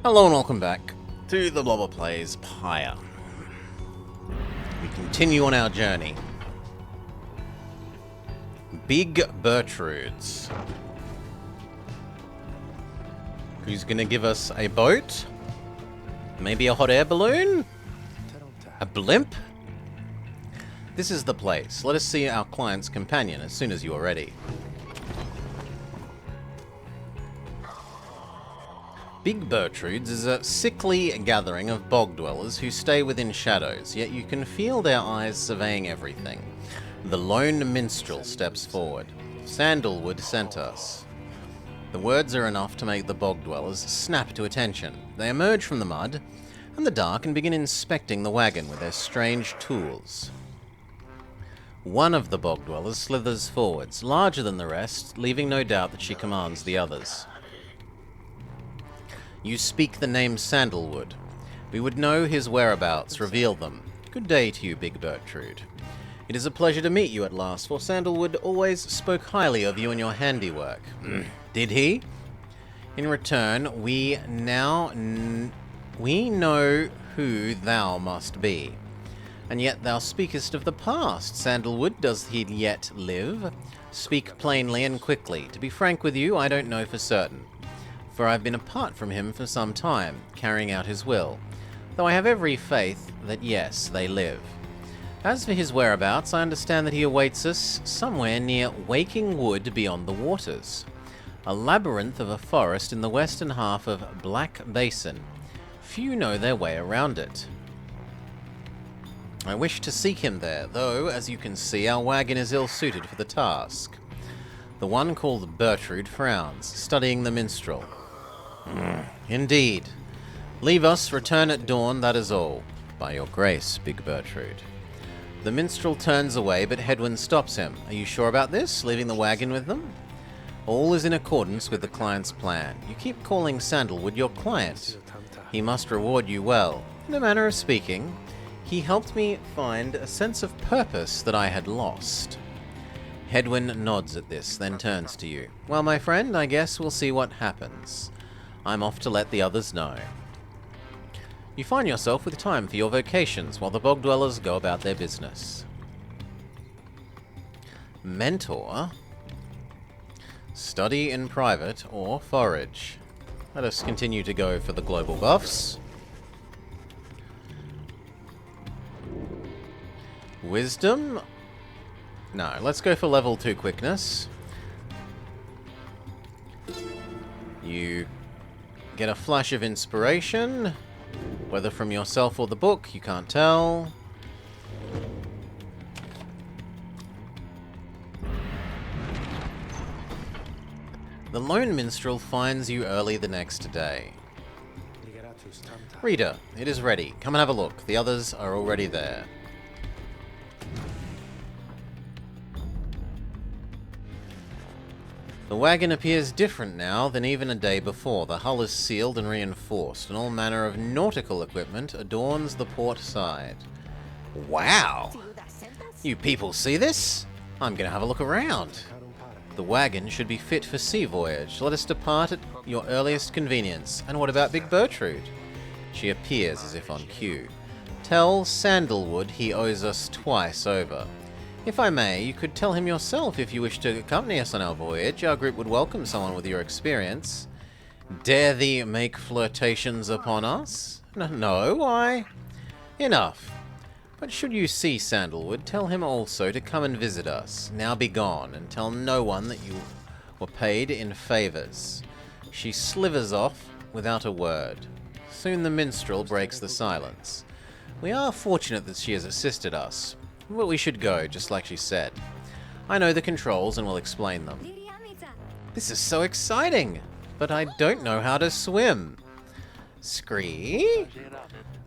Hello and welcome back to the Blobber Plays Pyre. We continue on our journey. Big Bertrudes. Who's gonna give us a boat? Maybe a hot air balloon? A blimp? This is the place. Let us see our client's companion as soon as you are ready. Big Bertrudes is a sickly gathering of bog dwellers who stay within shadows, yet you can feel their eyes surveying everything. The lone minstrel steps forward. Sandalwood sent us. The words are enough to make the bog dwellers snap to attention. They emerge from the mud and the dark and begin inspecting the wagon with their strange tools. One of the bog dwellers slithers forwards, larger than the rest, leaving no doubt that she commands the others. You speak the name Sandalwood. We would know his whereabouts, reveal them. Good day to you, Big Bertrude. It is a pleasure to meet you at last, for Sandalwood always spoke highly of you and your handiwork. Did he? In return, we know who thou must be. And yet thou speakest of the past. Sandalwood, does he yet live? Speak plainly and quickly. To be frank with you, I don't know for certain, for I've been apart from him for some time, carrying out his will, though I have every faith that yes, they live. As for his whereabouts, I understand that he awaits us somewhere near Waking Wood beyond the waters, a labyrinth of a forest in the western half of Black Basin. Few know their way around it. I wish to seek him there, though, as you can see, our wagon is ill-suited for the task. The one called Bertrude frowns, studying the minstrel. Indeed. Leave us, return at dawn, that is all. By your grace, Big Bertrude. The minstrel turns away, but Hedwyn stops him. Are you sure about this, leaving the wagon with them? All is in accordance with the client's plan. You keep calling Sandalwood your client. He must reward you well. In a manner of speaking, he helped me find a sense of purpose that I had lost. Hedwyn nods at this, then turns to you. Well, my friend, I guess we'll see what happens. I'm off to let the others know. You find yourself with time for your vocations while the bog dwellers go about their business. Mentor. Study in private or forage. Let us continue to go for the global buffs. Wisdom. No, let's go for level 2 quickness. You get a flash of inspiration, whether from yourself or the book, you can't tell. The lone minstrel finds you early the next day. Reader, it is ready. Come and have a look. The others are already there. The wagon appears different now than even a day before. The hull is sealed and reinforced, and all manner of nautical equipment adorns the port side. Wow! You people see this? I'm gonna have a look around. The wagon should be fit for sea voyage. Let us depart at your earliest convenience. And what about Big Bertrude? She appears as if on cue. Tell Sandalwood he owes us twice over. If I may, you could tell him yourself if you wish to accompany us on our voyage. Our group would welcome someone with your experience. Dare thee make flirtations upon us? No, why? Enough. But should you see Sandalwood, tell him also to come and visit us. Now be gone, and tell no one that you were paid in favours. She slithers off without a word. Soon the minstrel breaks the silence. We are fortunate that she has assisted us. But we should go, just like she said. I know the controls and will explain them. This is so exciting! But I don't know how to swim. Scree?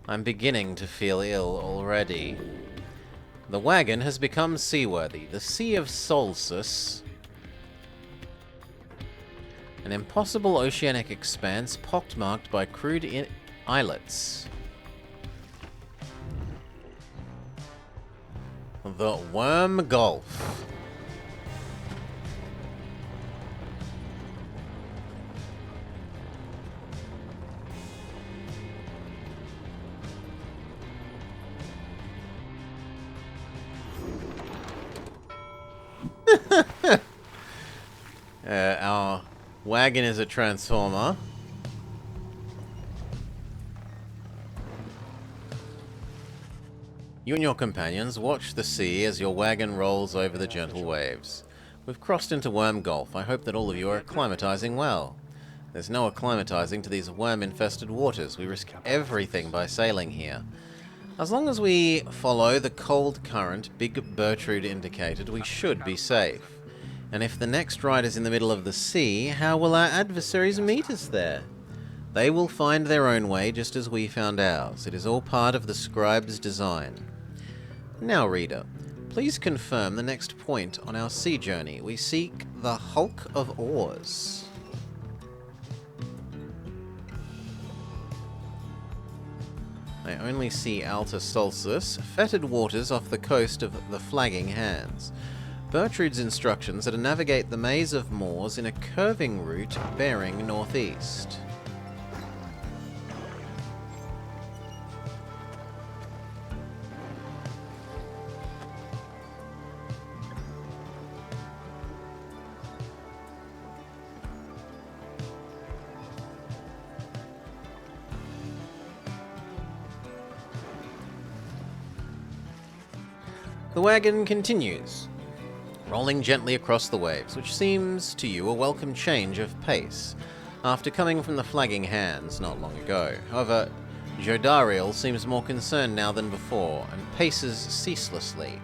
I'm beginning to feel ill already. The wagon has become seaworthy. The Sea of Solstice. An impossible oceanic expanse pockmarked by crude islets. The Worm Gulf. wagon is a transformer. You and your companions watch the sea as your wagon rolls over the gentle waves. We've crossed into Worm Gulf. I hope that all of you are acclimatizing well. There's no acclimatizing to these worm-infested waters. We risk everything by sailing here. As long as we follow the cold current Big Bertrude indicated, we should be safe. And if the next ride is in the middle of the sea, how will our adversaries meet us there? They will find their own way just as we found ours. It is all part of the scribe's design. Now, reader, please confirm the next point on our sea journey. We seek the Hulk of Oars. I only see Alta Solstice, fetid waters off the coast of the Flagging Hands. Bertrude's instructions are to navigate the maze of moors in a curving route bearing northeast. The wagon continues, rolling gently across the waves, which seems to you a welcome change of pace, after coming from the Flagging Hands not long ago. However, Jodariel seems more concerned now than before, and paces ceaselessly.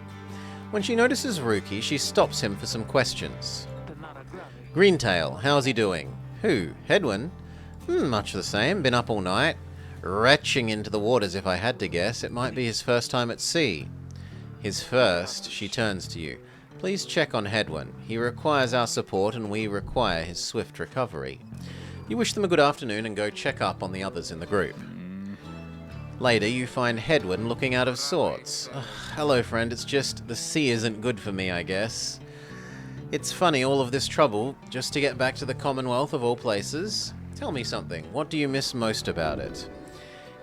When she notices Ruki, she stops him for some questions. Greentail, how's he doing? Who? Hedwyn? Much the same, been up all night. Retching into the waters if I had to guess. It might be his first time at sea. His first, she turns to you. Please check on Hedwyn. He requires our support and we require his swift recovery. You wish them a good afternoon and go check up on the others in the group. Later, you find Hedwyn looking out of sorts. Hello, friend. It's just the sea isn't good for me, I guess. It's funny, all of this trouble, just to get back to the Commonwealth of all places. Tell me something. What do you miss most about it?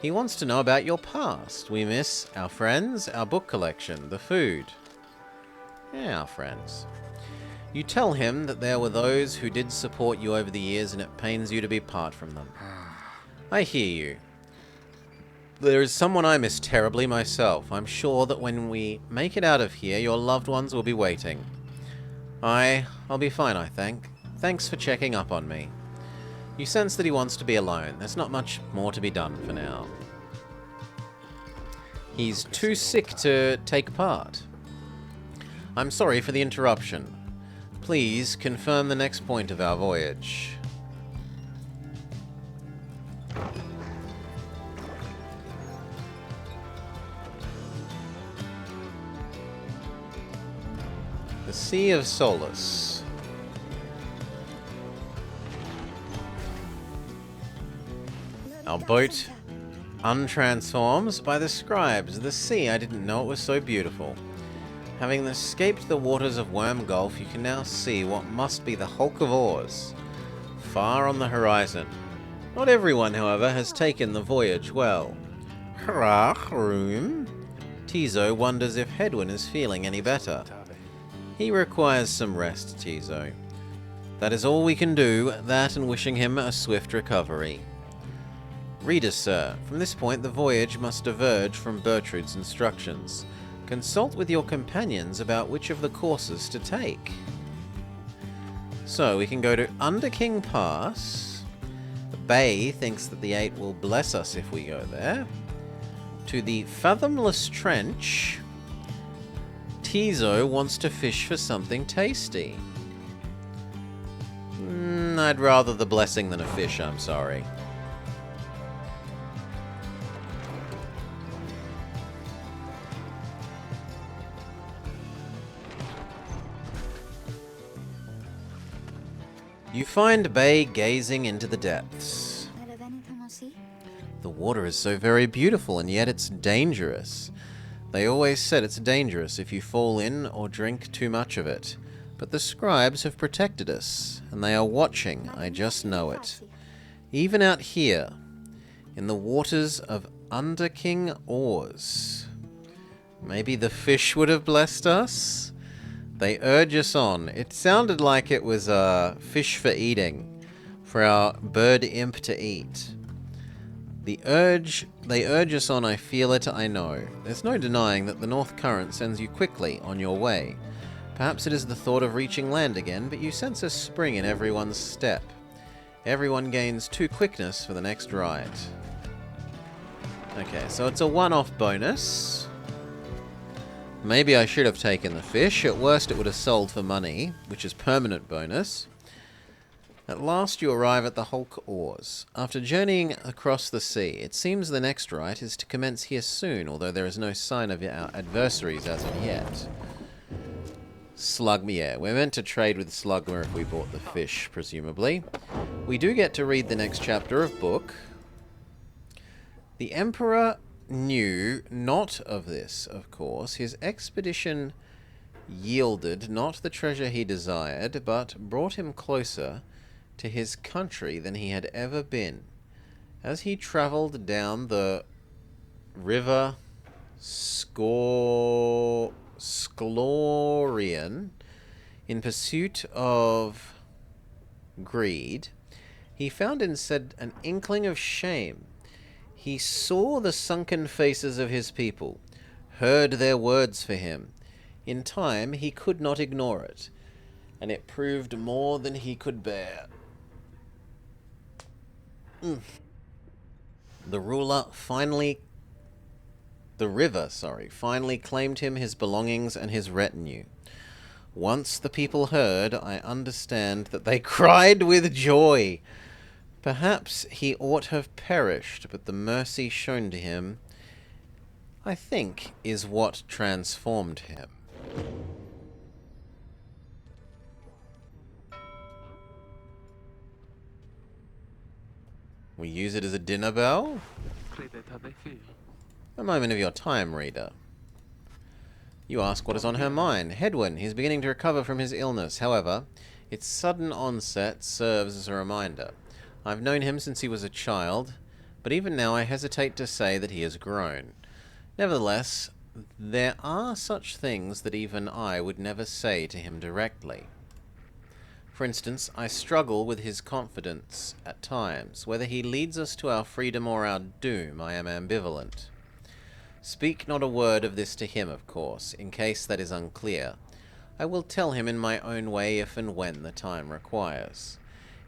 He wants to know about your past. We miss our friends, our book collection, the food. Yeah, our friends. You tell him that there were those who did support you over the years and it pains you to be apart from them. I hear you. There is someone I miss terribly myself. I'm sure that when we make it out of here, your loved ones will be waiting. I'll be fine, I think. Thanks for checking up on me. You sense that he wants to be alone. There's not much more to be done for now. He's too sick to take part. I'm sorry for the interruption. Please confirm the next point of our voyage. The Sea of Solace. Our boat untransforms by the scribes. The sea, I didn't know it was so beautiful. Having escaped the waters of Worm Gulf, you can now see what must be the Hulk of Oars, far on the horizon. Not everyone, however, has taken the voyage well. Hurrah, room. Tizo wonders if Hedwyn is feeling any better. He requires some rest, Tizo. That is all we can do, that and wishing him a swift recovery. Reader, sir, from this point the voyage must diverge from Bertrude's instructions. Consult with your companions about which of the courses to take. So, we can go to Underking Pass. Bay thinks that the 8 will bless us if we go there. To the Fathomless Trench. Tizo wants to fish for something tasty. I'd rather the blessing than a fish, I'm sorry. You find Bay gazing into the depths. The water is so very beautiful, and yet it's dangerous. They always said it's dangerous if you fall in or drink too much of it. But the scribes have protected us, and they are watching, I just know it. Even out here, in the waters of Underking Oars. Maybe the fish would have blessed us? They urge us on. It sounded like it was fish for eating. for our bird imp to eat. They urge us on, I feel it, I know. There's no denying that the North Current sends you quickly on your way. Perhaps it is the thought of reaching land again, but you sense a spring in everyone's step. Everyone gains 2 quickness for the next ride. Okay, so it's a one-off bonus. Maybe I should have taken the fish. At worst, it would have sold for money, which is permanent bonus. At last you arrive at the Hulk Oars. After journeying across the sea, it seems the next rite is to commence here soon, although there is no sign of our adversaries as of yet. Slugma, yeah, we're meant to trade with Slugma if we bought the fish, presumably. We do get to read the next chapter of book. The Emperor knew not of this, of course. His expedition yielded not the treasure he desired, but brought him closer to his country than he had ever been. As he travelled down the river Sklorian in pursuit of greed, he found instead an inkling of shame. He saw the sunken faces of his people, heard their words for him. In time, he could not ignore it, and it proved more than he could bear. The river finally claimed him, his belongings, and his retinue. Once the people heard, I understand that they cried with joy. Perhaps he ought have perished, but the mercy shown to him, I think, is what transformed him. We use it as a dinner bell? A moment of your time, reader. You ask what is on her mind. Hedwyn, he's beginning to recover from his illness. However, its sudden onset serves as a reminder. I've known him since he was a child, but even now I hesitate to say that he has grown. Nevertheless, there are such things that even I would never say to him directly. For instance, I struggle with his confidence at times. Whether he leads us to our freedom or our doom, I am ambivalent. Speak not a word of this to him, of course, in case that is unclear. I will tell him in my own way if and when the time requires.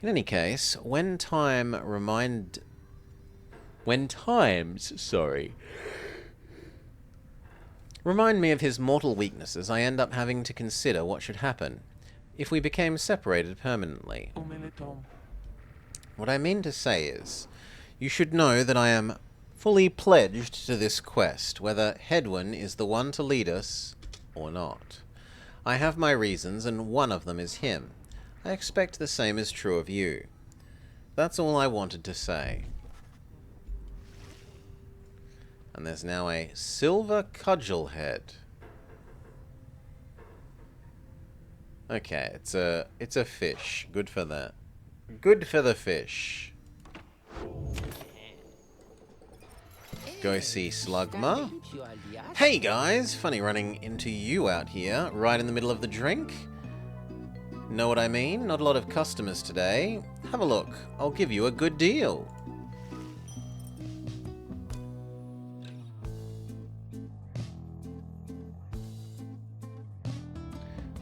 In any case, when times remind me of his mortal weaknesses, I end up having to consider what should happen if we became separated permanently. What I mean to say is, you should know that I am fully pledged to this quest, whether Hedwyn is the one to lead us or not. I have my reasons, and one of them is him. I expect the same is true of you. That's all I wanted to say. And there's now a silver cudgel head. Okay, it's a fish. Good for that. Good for the fish. Go see Slugma. Hey guys, funny running into you out here, right in the middle of the drink. Know what I mean? Not a lot of customers today. Have a look. I'll give you a good deal.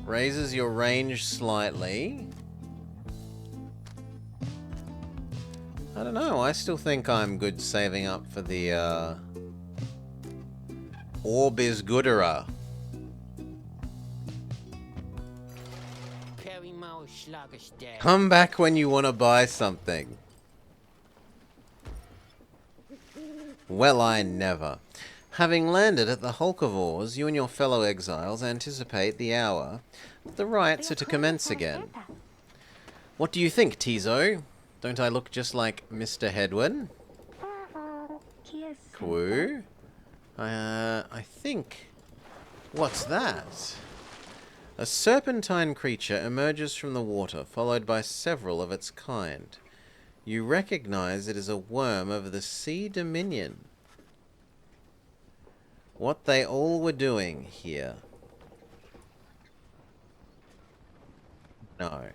Raises your range slightly. I don't know, I still think I'm good saving up for the, Orbis Goodera. Come back when you want to buy something. Well, I never. Having landed at the Hulk of Oars, you and your fellow exiles anticipate the hour that the rites are to commence again. What do you think, Tizo? Don't I look just like Mr. Hedwyn? Quoo? I think... What's that? A serpentine creature emerges from the water, followed by several of its kind. You recognize it as a worm of the Sea Dominion. What they all were doing here. No.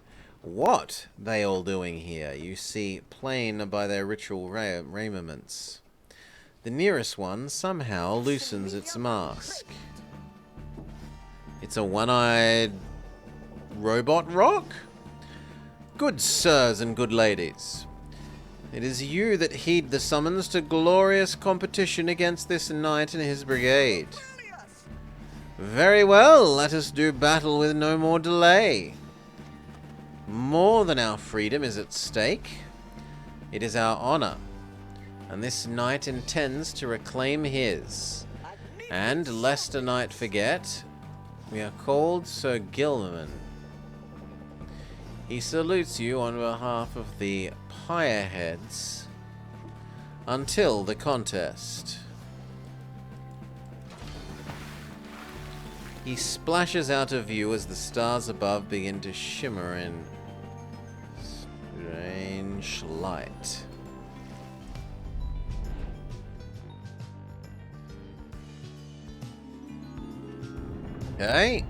What they all doing here? You see plain by their ritual raiments. The nearest one somehow loosens its mask. It's a one-eyed robot rock? Good sirs and good ladies. It is you that heed the summons to glorious competition against this knight and his brigade. Very well, let us do battle with no more delay. More than our freedom is at stake. It is our honor, and this knight intends to reclaim his. And lest a knight forget, we are called Sir Gilman. He salutes you on behalf of the Pyre heads until the contest. He splashes out of view as the stars above begin to shimmer in strange light. Okay.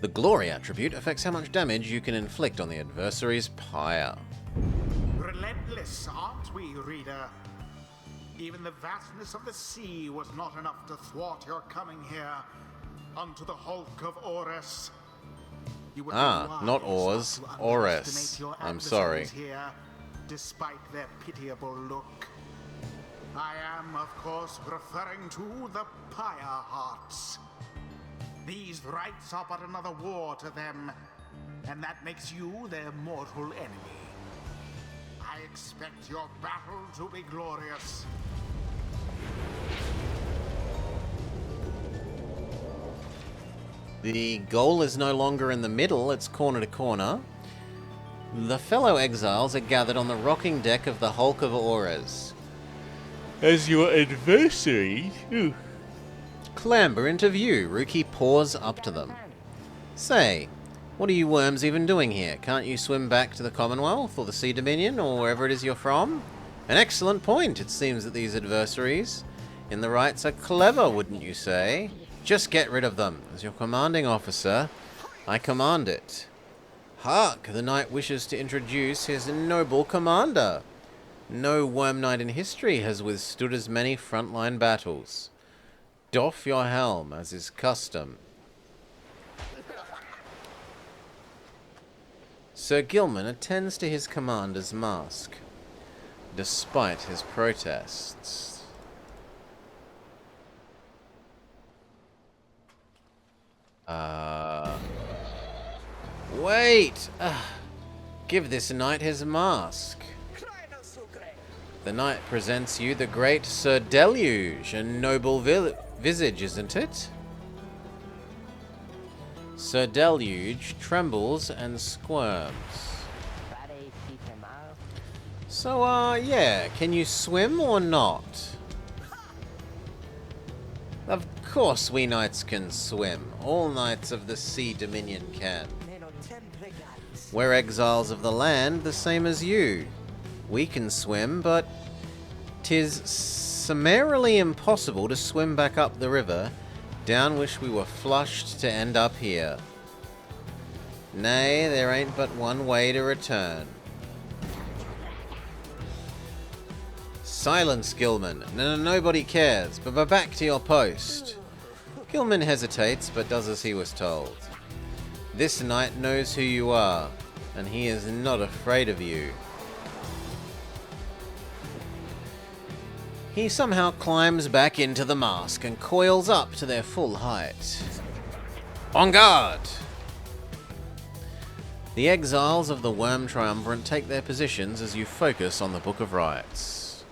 The glory attribute affects how much damage you can inflict on the adversary's pyre. Relentless, aren't we, reader? Even the vastness of the sea was not enough to thwart your coming here unto the hulk of Ores. You would be not wise Ors, not to Ores. underestimate your I'm sorry. adversaries here, despite their pitiable look. I am, of course, referring to the Pyre Hearts. These rites are but another war to them, and that makes you their mortal enemy. I expect your battle to be glorious. The goal is no longer in the middle, it's corner to corner. The fellow exiles are gathered on the rocking deck of the Hulk of Ores. As your adversary clamber into view, Ruki paws up to them. Say, what are you worms even doing here? Can't you swim back to the Commonwealth, or the Sea Dominion, or wherever it is you're from? An excellent point. It seems that these adversaries in the rites are clever, wouldn't you say? Just get rid of them. As your commanding officer, I command it. Hark! The knight wishes to introduce his noble commander. No worm knight in history has withstood as many frontline battles. Doff your helm, as is custom. Sir Gilman attends to his commander's mask, despite his protests. Wait! Give this knight his mask. The knight presents you the great Sir Deluge, a noble visage, isn't it? Sir Deluge trembles and squirms. So, yeah, can you swim or not? Of course we knights can swim. All knights of the Sea Dominion can. We're exiles of the land, the same as you. We can swim, but 'tis summarily impossible to swim back up the river, down which we were flushed to end up here. Nay, there ain't but one way to return. Silence, Gilman. Nobody cares, but back to your post. Gilman hesitates, but does as he was told. This knight knows who you are, and he is not afraid of you. He somehow climbs back into the mask and coils up to their full height. En garde! The exiles of the Worm Triumvirate take their positions as you focus on the Book of Rites.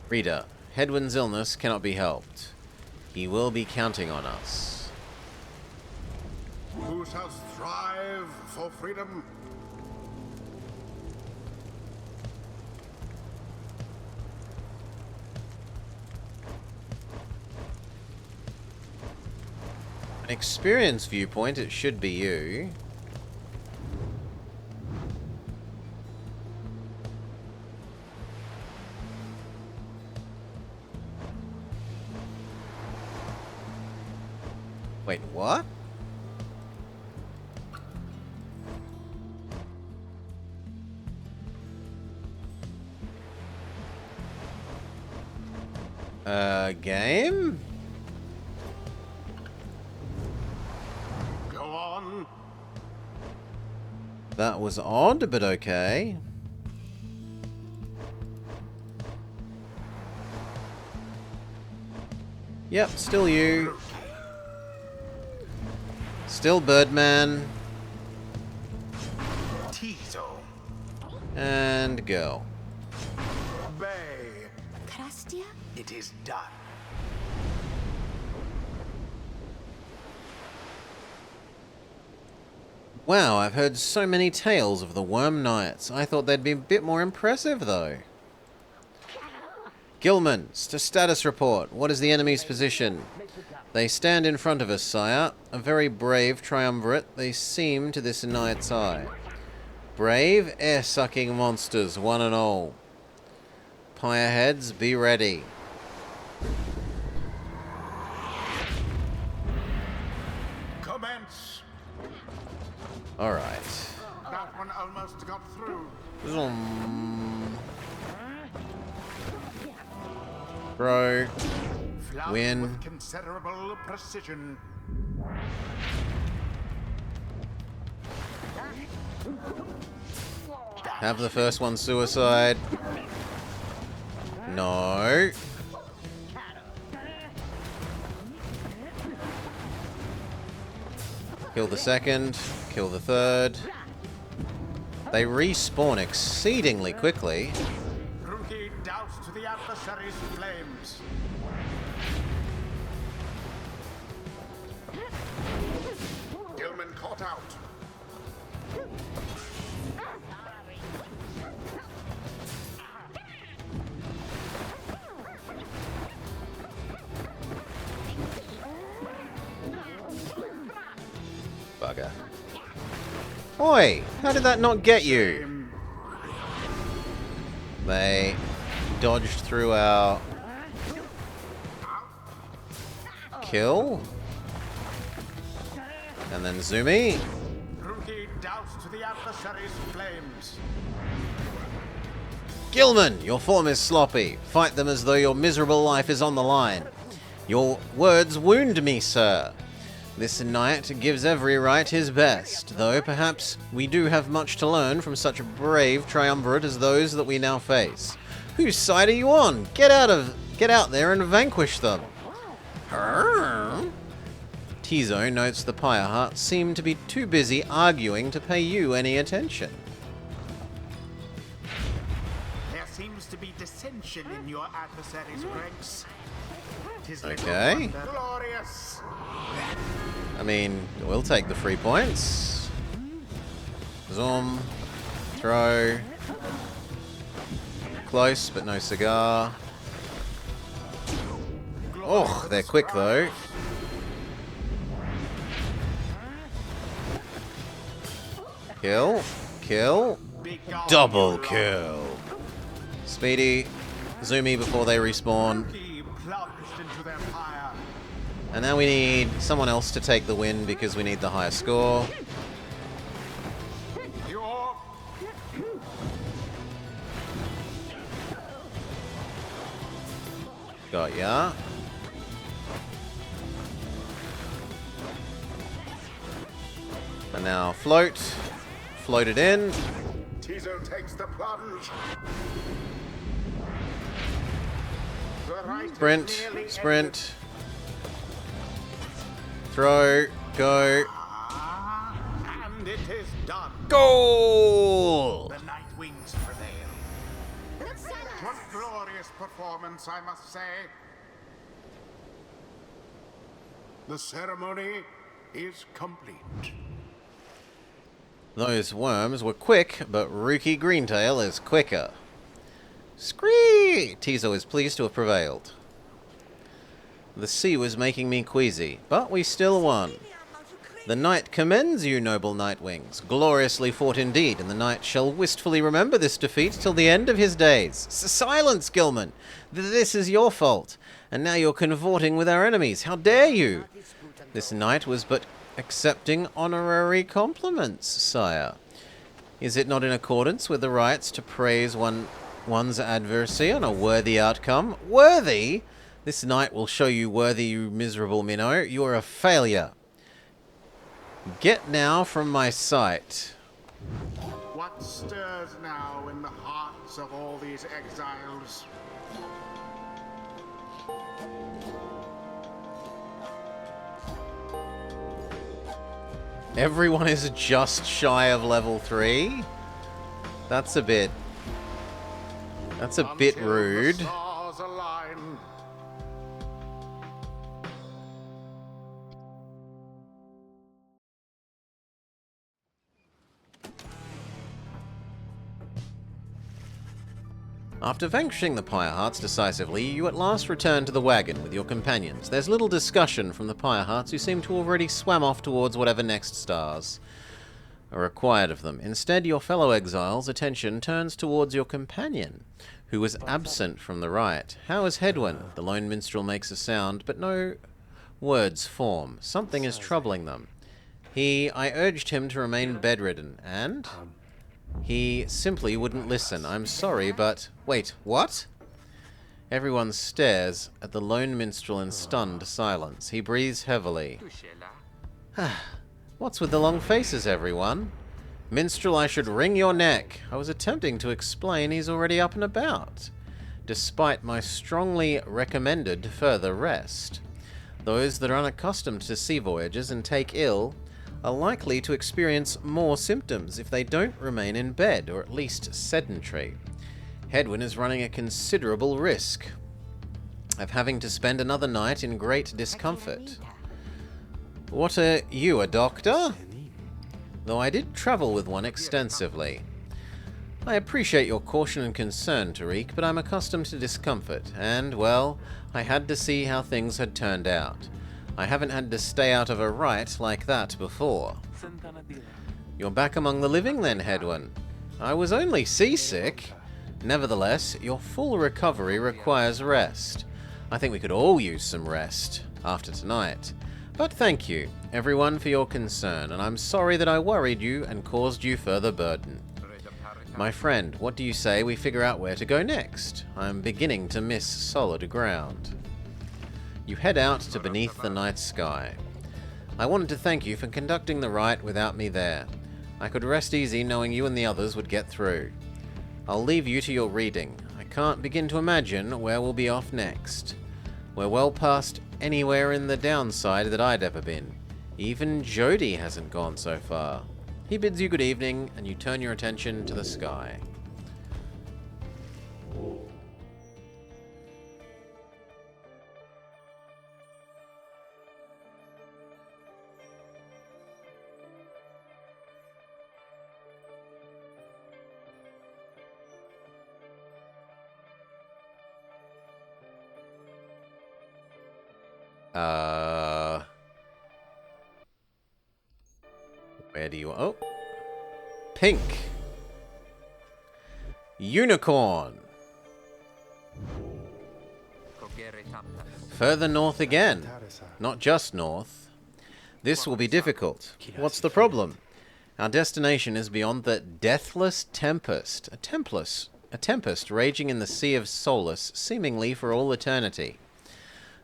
Reader, Hedwin's illness cannot be helped. He will be counting on us. Who shall strive for freedom? An experience viewpoint, it should be you. Wait, what? Game? Go on. That was odd, but okay. Yep, still you. Still Birdman. Tizo. And go. Bay. Krastia? It is done. Wow, I've heard so many tales of the Worm Knights. I thought they'd be a bit more impressive, though. Gilman, status report. What is the enemy's position? They stand in front of us, sire. A very brave triumvirate they seem to this knight's eye. Brave, air-sucking monsters, one and all. Pyre heads, be ready. Commence. Alright. That one almost got through. Throw. Flouted Win. with considerable precision. Have the first one suicide. No. Kill the second. Kill the third. They respawn exceedingly quickly. Rookie doused to the adversary's flames. Gilman caught out. Bugger. Oi! How did that not get you? They dodged through our kill. And then Zoomy. Rookie doused to the adversary's flames. Gilman, your form is sloppy. Fight them as though your miserable life is on the line. Your words wound me, sir. This knight gives every right his best, though perhaps we do have much to learn from such a brave triumvirate as those that we now face. Whose side are you on? Get out there and vanquish them. Tizo notes the Pyre hearts seem to be too busy arguing to pay you any attention. There seems to be dissension in your adversary's ranks. 'Tis Okay. little wonder. Glorious. I mean, we'll take the 3 points. Zoom. Throw. Close, but no cigar. Oh, they're quick though. Kill. Kill. Be gone, Double you kill. Speedy. Zoomy before they respawn. Rookie plunged into their fire. And now we need someone else to take the win because we need the higher score. Your Got ya. And now float. Float it in. Tizo takes the plunge. The right is Sprint. nearly Sprint. Throw. Go. And it is done. Goal! The Night Wings prevail. What glorious performance, I must say. The ceremony is complete. Those worms were quick, but Rookie Greentail is quicker. Scree! Tizo is pleased to have prevailed. The sea was making me queasy, but we still won. The knight commends you, noble Nightwings. Gloriously fought indeed, and the knight shall wistfully remember this defeat till the end of his days. Silence, Gilman! This is your fault, and now you're cavorting with our enemies. How dare you? This knight was but accepting honorary compliments, sire. Is it not in accordance with the rights to praise one's adversary on a worthy outcome? Worthy? This knight will show you worthy, you miserable minnow. You are a failure. Get now from my sight. What stirs now in the hearts of all these exiles? Everyone is just shy of level 3? That's a bit rude. The stars align. After vanquishing the Pyre Hearts decisively, you at last return to the wagon with your companions. There's little discussion from the Pyre Hearts, who seem to already swam off towards whatever next stars are required of them. Instead, your fellow exiles' attention turns towards your companion, who was absent from the rite. How is Hedwyn? The lone minstrel makes a sound, but no words form. Something is troubling them. I urged him to remain bedridden, and he simply wouldn't listen. I'm sorry, but... Wait, what? Everyone stares at the lone minstrel in stunned silence. He breathes heavily. What's with the long faces, everyone? Minstrel, I should wring your neck. I was attempting to explain he's already up and about, despite my strongly recommended further rest. Those that are unaccustomed to sea voyages and take ill are likely to experience more symptoms if they don't remain in bed, or at least sedentary. Hedwyn is running a considerable risk of having to spend another night in great discomfort. What are you, a doctor? Though I did travel with one extensively. I appreciate your caution and concern, Tariq, but I'm accustomed to discomfort, and, well, I had to see how things had turned out. I haven't had to stay out of a rite like that before. You're back among the living then, Hedwyn. I was only seasick. Nevertheless, your full recovery requires rest. I think we could all use some rest after tonight. But thank you, everyone, for your concern, and I'm sorry that I worried you and caused you further burden. My friend, what do you say we figure out where to go next? I'm beginning to miss solid ground. You head out to beneath the night sky. I wanted to thank you for conducting the rite without me there. I could rest easy knowing you and the others would get through. I'll leave you to your reading. I can't begin to imagine where we'll be off next. We're well past anywhere in the downside that I'd ever been. Even Jody hasn't gone so far. He bids you good evening, and you turn your attention to the sky. Where do you... Oh! Pink! Unicorn! Further north again. Not just north. This will be difficult. What's the problem? Our destination is beyond the Deathless Tempest. A tempest raging in the Sea of Solace, seemingly for all eternity.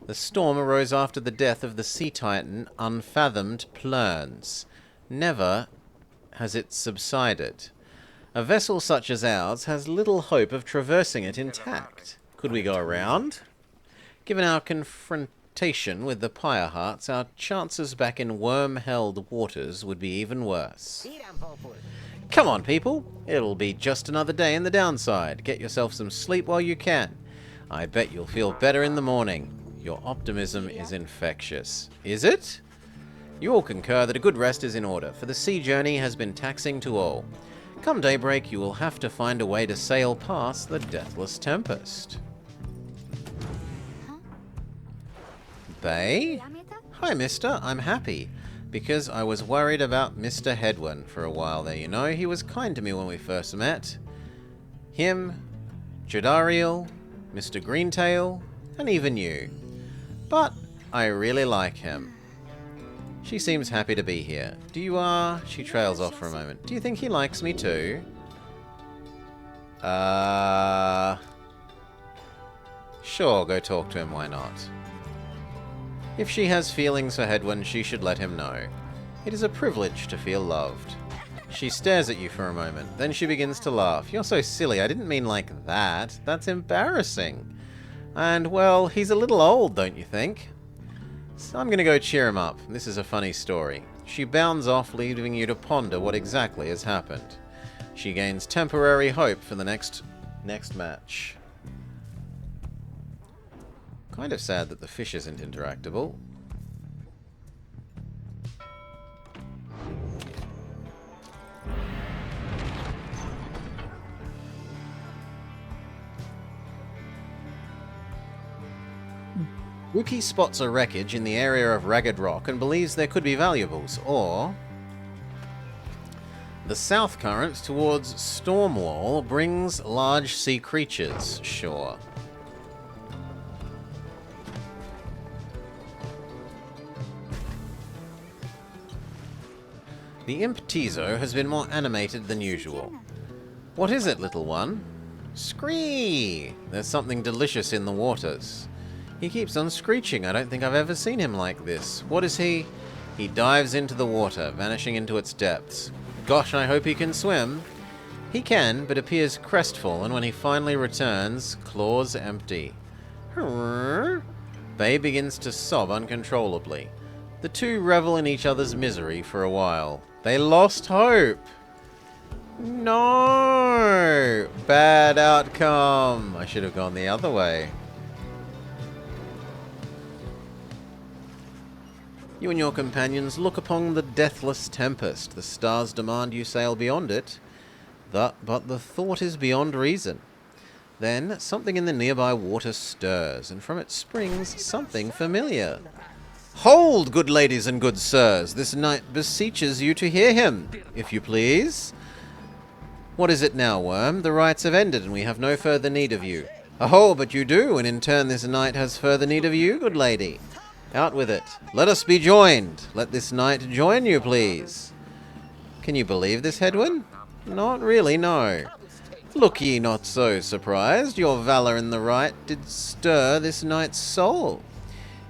The storm arose after the death of the sea titan Unfathomed Plurns. Never has it subsided. A vessel such as ours has little hope of traversing it intact. Could we go around? Given our confrontation with the Pyre Hearts, our chances back in worm-held waters would be even worse. Come on, people. It'll be just another day in the downside. Get yourself some sleep while you can. I bet you'll feel better in the morning. Your optimism is infectious. Is it? You all concur that a good rest is in order, for the sea journey has been taxing to all. Come daybreak, you will have to find a way to sail past the Deathless Tempest. Bay? Hi, mister. I'm happy, because I was worried about Mr. Hedwyn for a while there, you know. He was kind to me when we first met. Him, Jadariel, Mr. Greentail, and even you. But I really like him. She seems happy to be here. Do you She trails off for a moment. Do you think he likes me too? Sure, go talk to him, why not? If she has feelings for Hedwyn, she should let him know. It is a privilege to feel loved. She stares at you for a moment, then she begins to laugh. You're so silly, I didn't mean like that. That's embarrassing. And, well, he's a little old, don't you think? So I'm gonna go cheer him up. This is a funny story. She bounds off, leaving you to ponder what exactly has happened. She gains temporary hope for the next match. Kind of sad that the fish isn't interactable. Wookie spots a wreckage in the area of Ragged Rock and believes there could be valuables, or the south current towards Stormwall brings large sea creatures, sure. The imp Tizo has been more animated than usual. What is it, little one? Scree! There's something delicious in the waters. He keeps on screeching. I don't think I've ever seen him like this. What is he? He dives into the water, vanishing into its depths. Gosh, I hope he can swim. He can, but appears crestfallen when he finally returns, claws empty. Bay begins to sob uncontrollably. The two revel in each other's misery for a while. They lost hope. No! Bad outcome. I should have gone the other way. You and your companions look upon the deathless tempest. The stars demand you sail beyond it. But the thought is beyond reason. Then something in the nearby water stirs, and from it springs something familiar. Hold, good ladies and good sirs! This knight beseeches you to hear him, if you please. What is it now, worm? The rites have ended, and we have no further need of you. Aho, but you do, and in turn this knight has further need of you, good lady. Out with it. Let us be joined. Let this knight join you, please. Can you believe this, Hedwyn? Not really, no. Look ye not so surprised. Your valour in the right did stir this knight's soul.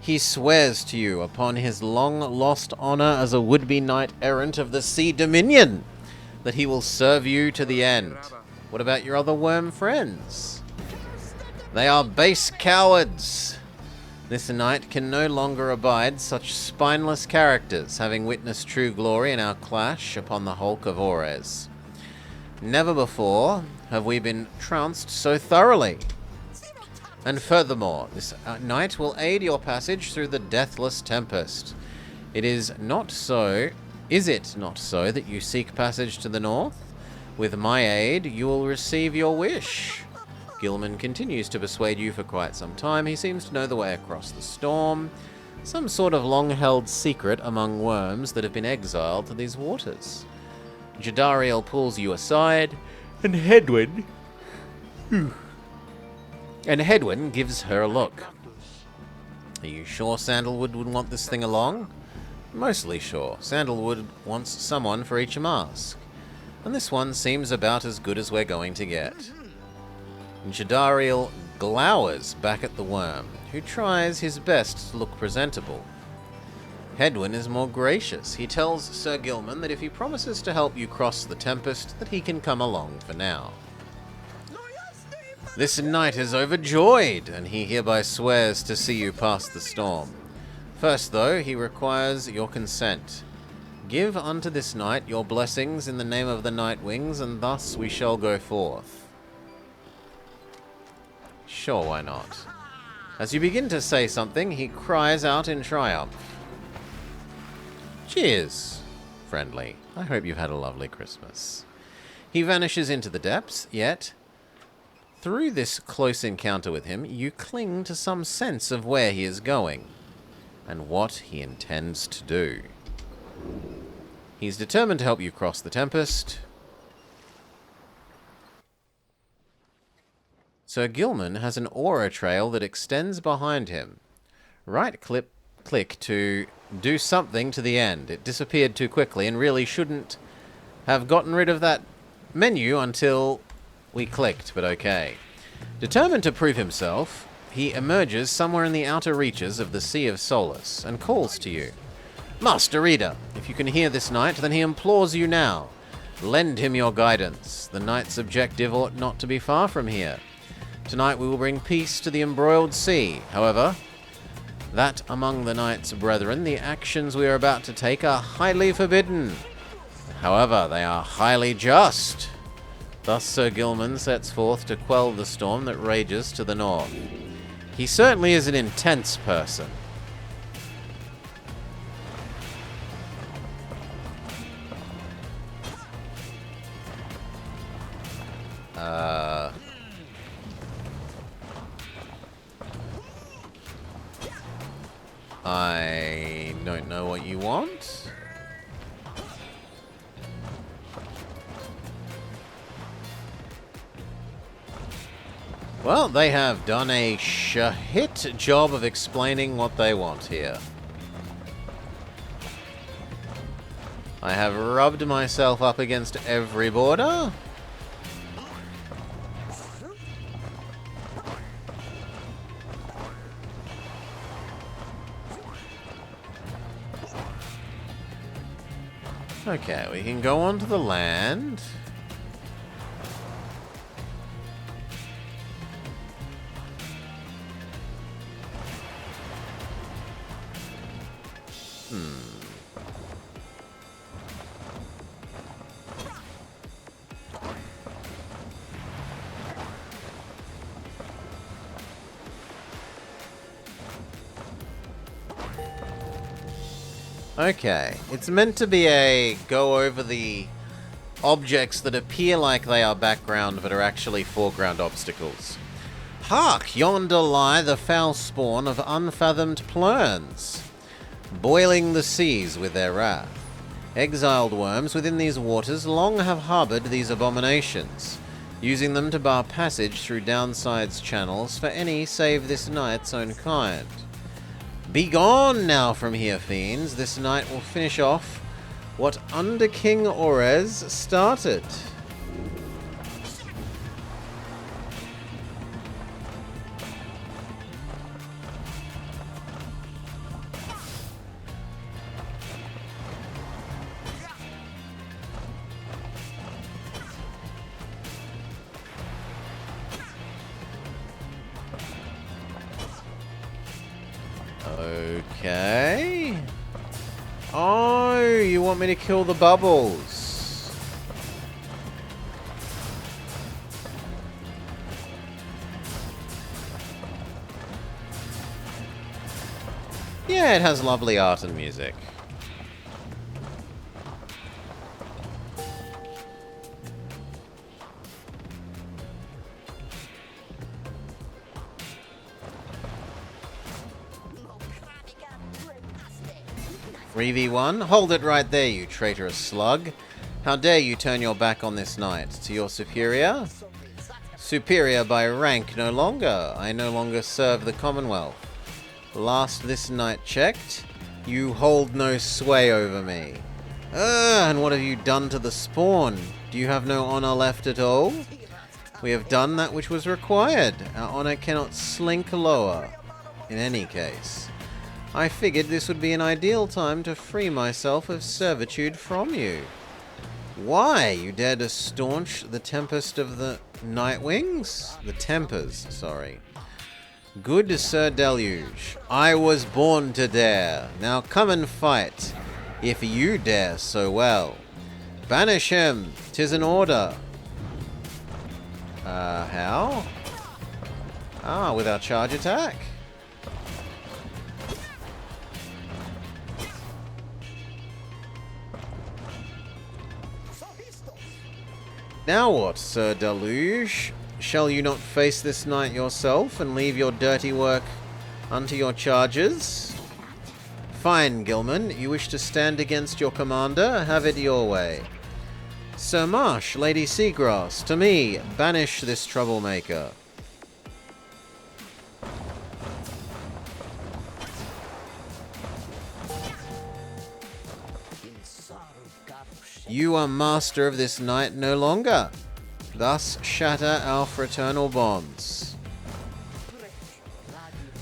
He swears to you upon his long-lost honour as a would-be knight-errant of the Sea Dominion that he will serve you to the end. What about your other worm friends? They are base cowards. This knight can no longer abide such spineless characters, having witnessed true glory in our clash upon the hulk of Ores. Never before have we been trounced so thoroughly. And furthermore, this knight will aid your passage through the deathless tempest. Is it not so that you seek passage to the north? With my aid, you will receive your wish. Gilman continues to persuade you for quite some time. He seems to know the way across the storm. Some sort of long-held secret among worms that have been exiled to these waters. Jadariel pulls you aside, and Hedwyn gives her a look. Are you sure Sandalwood would want this thing along? Mostly sure. Sandalwood wants someone for each mask. And this one seems about as good as we're going to get. Jadariel glowers back at the worm, who tries his best to look presentable. Hedwyn is more gracious. He tells Sir Gilman that if he promises to help you cross the tempest, that he can come along for now. This knight is overjoyed, and he hereby swears to see you past the storm. First, though, he requires your consent. Give unto this knight your blessings in the name of the Nightwings, and thus we shall go forth. Sure, why not? As you begin to say something, he cries out in triumph. Cheers, friendly. I hope you've had a lovely Christmas. He vanishes into the depths, yet through this close encounter with him, you cling to some sense of where he is going and what he intends to do. He's determined to help you cross the tempest. Sir Gilman has an aura trail that extends behind him. Right-click click to do something to the end. It disappeared too quickly and really shouldn't have gotten rid of that menu until we clicked, but okay. Determined to prove himself, he emerges somewhere in the outer reaches of the Sea of Solace and calls to you. Master Reader, if you can hear this knight, then he implores you now. Lend him your guidance. The knight's objective ought not to be far from here. Tonight we will bring peace to the embroiled sea. However, that among the knight's brethren, the actions we are about to take are highly forbidden. However, they are highly just. Thus Sir Gilman sets forth to quell the storm that rages to the north. He certainly is an intense person. I don't know what you want. Well, they have done a shit job of explaining what they want here. I have rubbed myself up against every border. Okay, we can go onto the land. Okay, it's meant to be a go over the objects that appear like they are background but are actually foreground obstacles. Hark! Yonder lie the foul spawn of unfathomed plurns, boiling the seas with their wrath. Exiled worms within these waters long have harboured these abominations, using them to bar passage through downside's channels for any save this knight's own kind. Begone now from here, fiends. This night will finish off what Under King Orez started. Okay. Oh, you want me to kill the bubbles? Yeah, it has lovely art and music. 3v1? Hold it right there, you traitorous slug. How dare you turn your back on this knight? To your superior? Superior by rank no longer. I no longer serve the Commonwealth. Last this night checked, you hold no sway over me. And what have you done to the spawn? Do you have no honor left at all? We have done that which was required. Our honor cannot slink lower. In any case, I figured this would be an ideal time to free myself of servitude from you. Why? You dare to staunch the tempest of the Nightwings? The Tempers, sorry. Good Sir Deluge, I was born to dare. Now come and fight, if you dare so well. Banish him, 'tis an order. How? Ah, with our charge attack. Now what, Sir Deluge? Shall you not face this knight yourself and leave your dirty work unto your charges? Fine, Gilman. You wish to stand against your commander? Have it your way. Sir Marsh, Lady Seagrass, to me, banish this troublemaker. You are master of this night no longer. Thus shatter our fraternal bonds.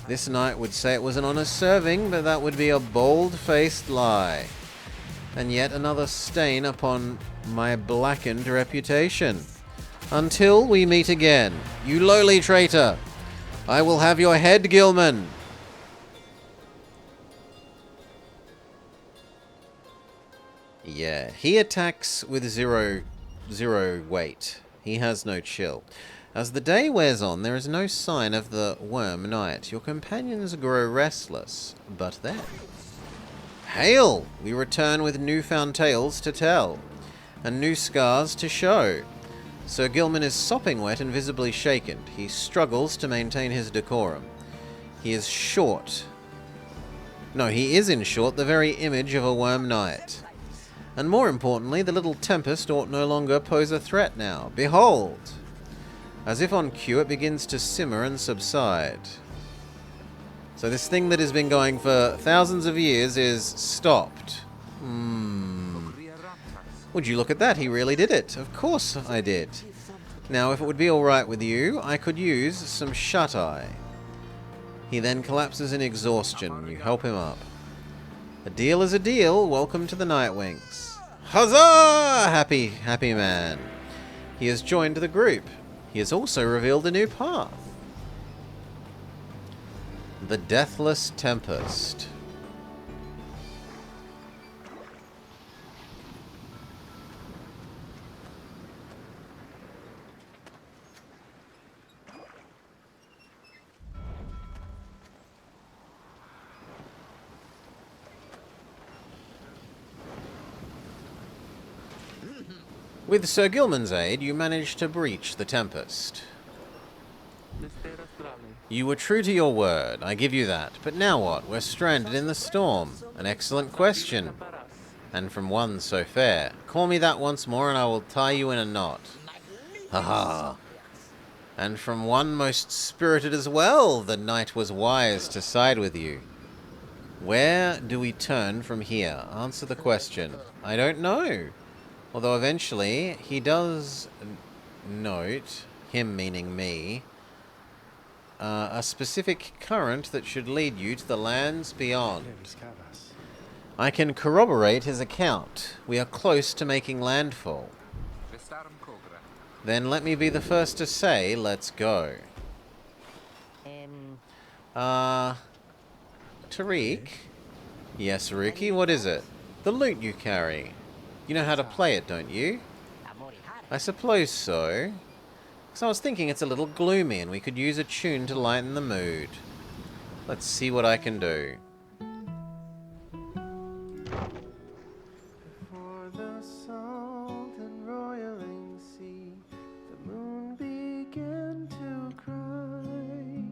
This knight would say it was an honor serving, but that would be a bold-faced lie. And yet another stain upon my blackened reputation. Until we meet again, you lowly traitor, I will have your head, Gilman. Yeah, he attacks with zero weight. He has no chill. As the day wears on, there is no sign of the Worm Knight. Your companions grow restless, but then... Hail! We return with newfound tales to tell, and new scars to show. Sir Gilman is sopping wet and visibly shaken. He struggles to maintain his decorum. He is short. No, he is in short the very image of a Worm Knight. And more importantly, the little tempest ought no longer pose a threat now. Behold! As if on cue, it begins to simmer and subside. So this thing that has been going for thousands of years is stopped. Would you look at that? He really did it. Of course I did. Now, if it would be alright with you, I could use some shut-eye. He then collapses in exhaustion. You help him up. A deal is a deal. Welcome to the Nightwings. Huzzah! Happy man. He has joined the group. He has also revealed a new path. The Deathless Tempest. With Sir Gilman's aid, you managed to breach the Tempest. You were true to your word, I give you that. But now what? We're stranded in the storm. An excellent question. And from one so fair. Call me that once more and I will tie you in a knot. Ha-ha. And from one most spirited as well, the knight was wise to side with you. Where do we turn from here? Answer the question. I don't know. Although eventually he does note, him meaning me, a specific current that should lead you to the lands beyond. I can corroborate his account. We are close to making landfall. Then let me be the first to say, let's go. Tariq? Yes, Ruki, what is it? The loot you carry. You know how to play it, don't you? I suppose so. Because I was thinking it's a little gloomy and we could use a tune to lighten the mood. Let's see what I can do. Before the salt and roiling sea, the moon began to cry.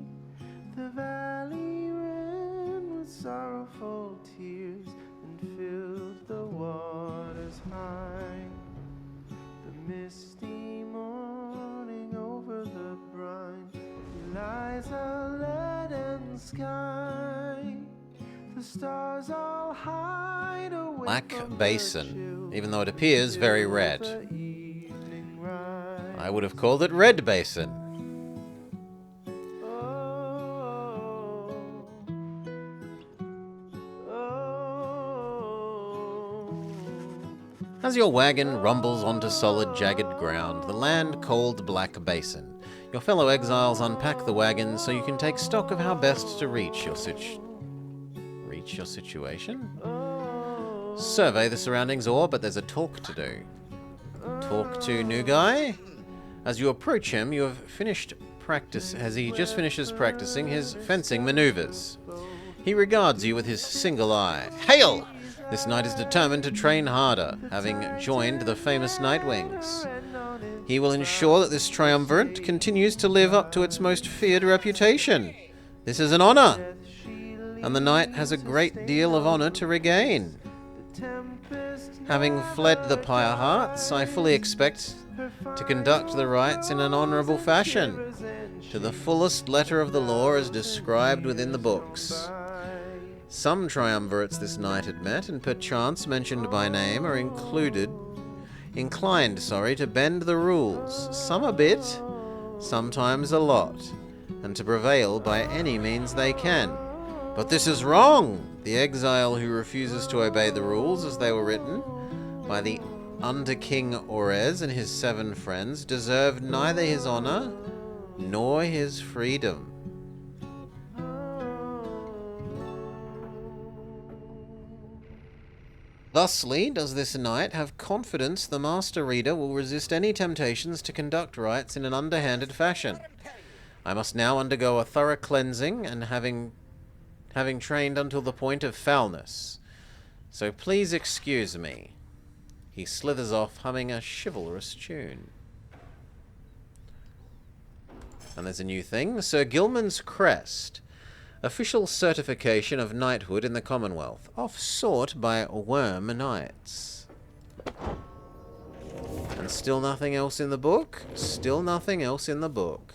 The valley ran with sorrowful tears and filled the waters high. The misty morning over the brine lies a leaden sky. The stars all hide away. Black Basin, even though it appears very red. I would have called it Red Basin. As your wagon rumbles onto solid, jagged ground, the land called Black Basin, your fellow exiles unpack the wagon so you can take stock of how best to reach your situation? Survey the surroundings but there's a talk to do. Talk to new guy? As you approach him, you have finished practice as he just finishes practicing his fencing maneuvers. He regards you with his single eye. Hail! This knight is determined to train harder, having joined the famous Nightwings. He will ensure that this triumvirate continues to live up to its most feared reputation. This is an honor, and the knight has a great deal of honor to regain. Having fled the Pyre Hearts, I fully expect to conduct the rites in an honorable fashion, to the fullest letter of the law as described within the books. Some triumvirates this knight had met, and perchance mentioned by name, are included inclined, to bend the rules, some a bit, sometimes a lot, and to prevail by any means they can. But this is wrong! The exile who refuses to obey the rules as they were written by the under-king Orez and his 7 friends deserved neither his honor nor his freedom. Thusly does this knight have confidence the master reader will resist any temptations to conduct rites in an underhanded fashion. I must now undergo a thorough cleansing, and having trained until the point of foulness. So please excuse me. He slithers off, humming a chivalrous tune. And there's a new thing. Sir Gilman's Crest. Official certification of knighthood in the Commonwealth. Off-sought by Worm Knights. And still nothing else in the book? Still nothing else in the book.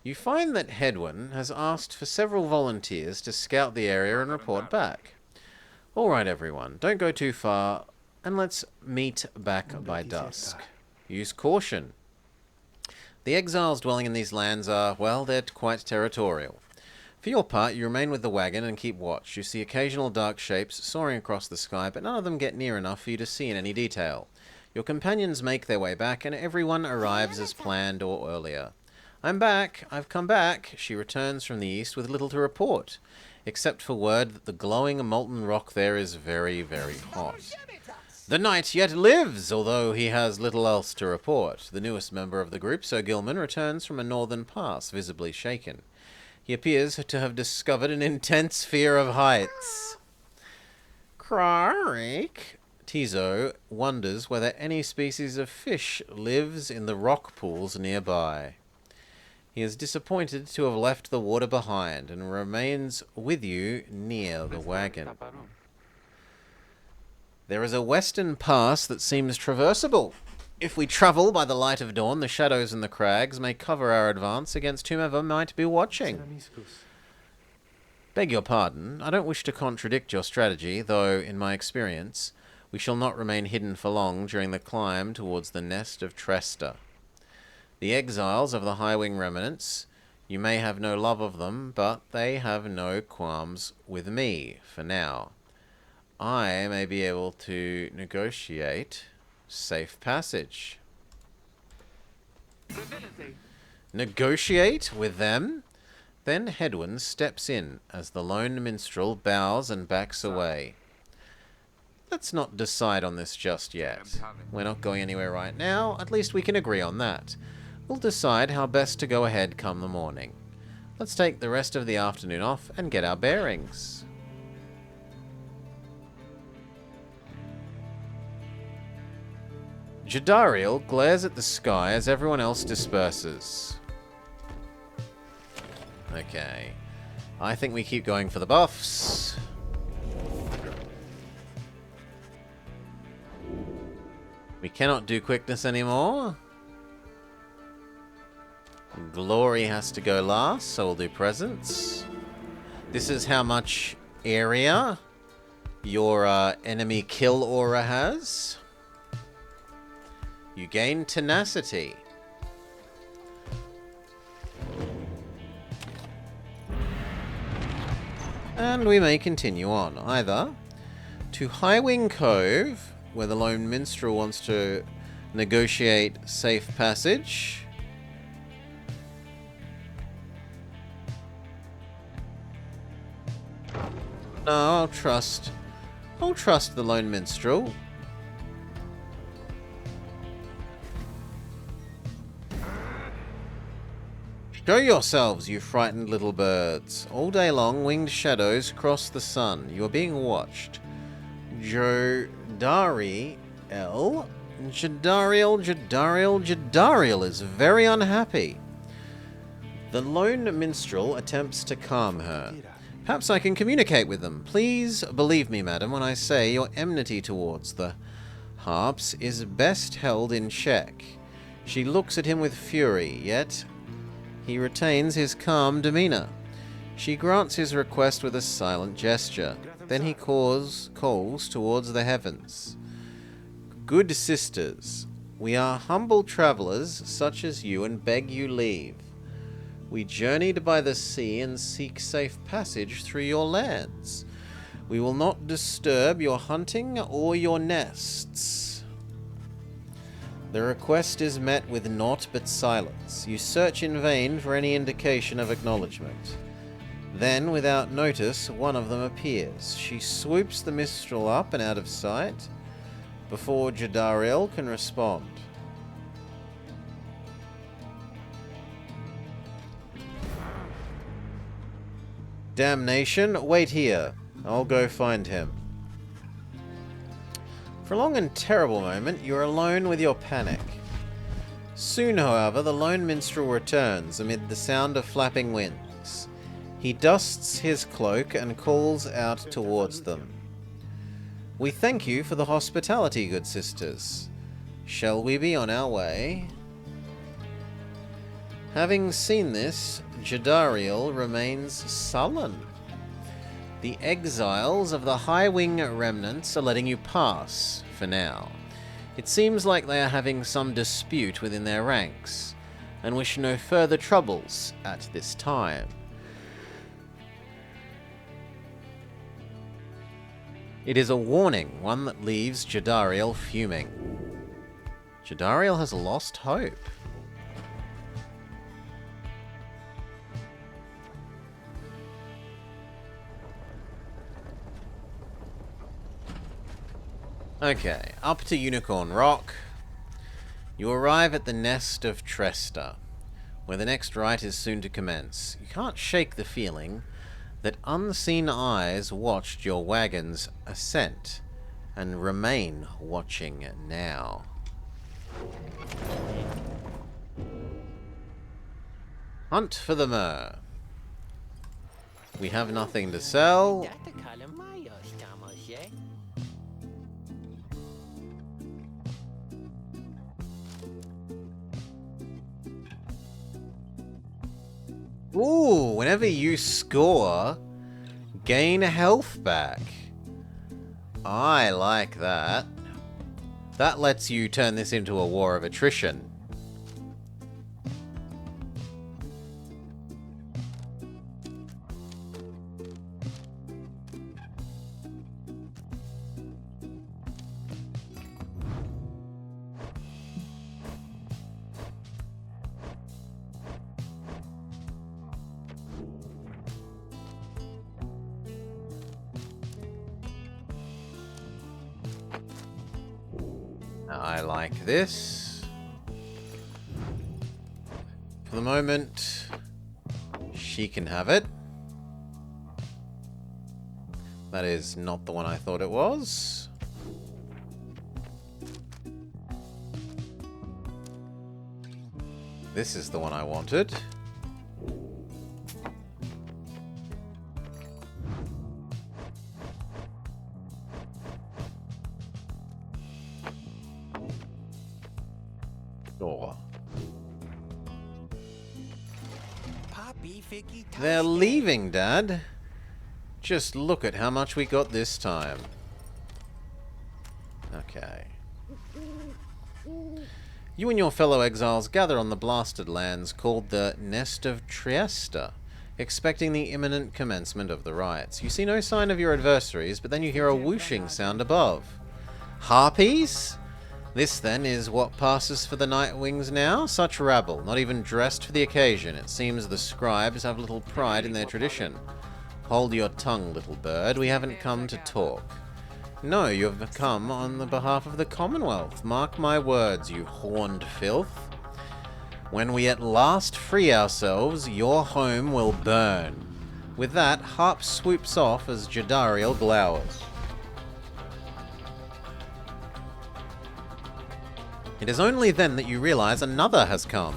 You find that Hedwyn has asked for several volunteers to scout the area and report back. Alright everyone, don't go too far, and let's meet back by dusk. Use caution. The exiles dwelling in these lands are, well, they're quite territorial. For your part, you remain with the wagon and keep watch. You see occasional dark shapes soaring across the sky, but none of them get near enough for you to see in any detail. Your companions make their way back, and everyone arrives as planned or earlier. I'm back. I've come back. She returns from the east with little to report, except for word that the glowing molten rock there is very, very hot. The knight yet lives, although he has little else to report. The newest member of the group, Sir Gilman, returns from a northern pass, visibly shaken. He appears to have discovered an intense fear of heights. Krarik? Tizo wonders whether any species of fish lives in the rock pools nearby. He is disappointed to have left the water behind and remains with you near the wagon. There is a western pass that seems traversable. If we travel by the light of dawn, the shadows in the crags may cover our advance against whomever might be watching. Beg your pardon, I don't wish to contradict your strategy, though, in my experience, we shall not remain hidden for long during the climb towards the nest of Tresta. The exiles of the High-Wing remnants, you may have no love of them, but they have no qualms with me, for now. I may be able to negotiate safe passage. Negotiate with them? Then Hedwyn steps in as the lone minstrel bows and backs away. Let's not decide on this just yet. We're not going anywhere right now, at least we can agree on that. We'll decide how best to go ahead come the morning. Let's take the rest of the afternoon off and get our bearings. Jadariel glares at the sky as everyone else disperses. Okay. I think we keep going for the buffs. We cannot do quickness anymore. Glory has to go last, so we'll do presence. This is how much area your enemy kill aura has. You gain tenacity. And we may continue on, either to High-Wing Cove, where the lone minstrel wants to negotiate safe passage. No, I'll trust the lone minstrel. Show yourselves, you frightened little birds. All day long, winged shadows cross the sun. You are being watched. Jadariel is very unhappy. The lone minstrel attempts to calm her. Perhaps I can communicate with them. Please believe me, madam, when I say your enmity towards the harps is best held in check. She looks at him with fury, yet he retains his calm demeanor. She grants his request with a silent gesture. Then he calls towards the heavens. Good sisters, we are humble travelers such as you and beg you leave. We journeyed by the sea and seek safe passage through your lands. We will not disturb your hunting or your nests. The request is met with naught but silence. You search in vain for any indication of acknowledgement. Then, without notice, one of them appears. She swoops the minstrel up and out of sight before Jadariel can respond. Damnation, wait here. I'll go find him. For a long and terrible moment, you're alone with your panic. Soon, however, the lone minstrel returns amid the sound of flapping wings. He dusts his cloak and calls out towards them. We thank you for the hospitality, good sisters. Shall we be on our way? Having seen this, Jadariel remains sullen. The exiles of the High Wing remnants are letting you pass, for now. It seems like they are having some dispute within their ranks, and wish no further troubles at this time. It is a warning, one that leaves Jadariel fuming. Jadariel has lost hope. Okay, up to Unicorn Rock. You arrive at the nest of Tresta, where the next rite is soon to commence. You can't shake the feeling that unseen eyes watched your wagon's ascent, and remain watching now. Hunt for the myrrh. We have nothing to sell. Ooh, whenever you score, gain health back. I like that. That lets you turn this into a war of attrition. I like this. For the moment, she can have it. That is not the one I thought it was. This is the one I wanted. They're leaving, Dad. Just look at how much we got this time. Okay. You and your fellow exiles gather on the blasted lands called the Nest of Triesta, expecting the imminent commencement of the rites. You see no sign of your adversaries, but then you hear a whooshing sound above. Harpies? This, then, is what passes for the Night Wings now? Such rabble, not even dressed for the occasion. It seems the scribes have little pride in their tradition. Hold your tongue, little bird. We haven't come to talk. No, you have come on the behalf of the Commonwealth. Mark my words, you horned filth. When we at last free ourselves, your home will burn. With that, Harp swoops off as Jadariel glowers. It is only then that you realize another has come.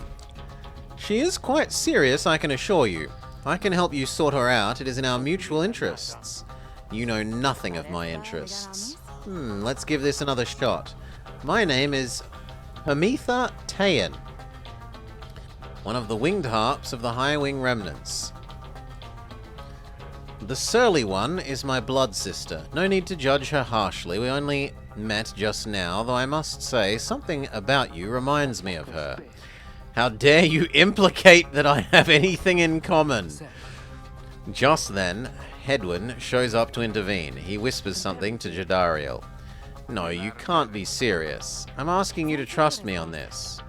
She is quite serious, I can assure you. I can help you sort her out. It is in our mutual interests. You know nothing of my interests. Let's give this another shot. My name is Pyre Tayan, one of the winged harps of the High Wing Remnants. The surly one is my blood sister. No need to judge her harshly. We only met just now, though I must say something about you reminds me of her. How dare you implicate that I have anything in common? Just then, Hedwyn shows up to intervene. He whispers something to Jadariel. No, you can't be serious. I'm asking you to trust me on this.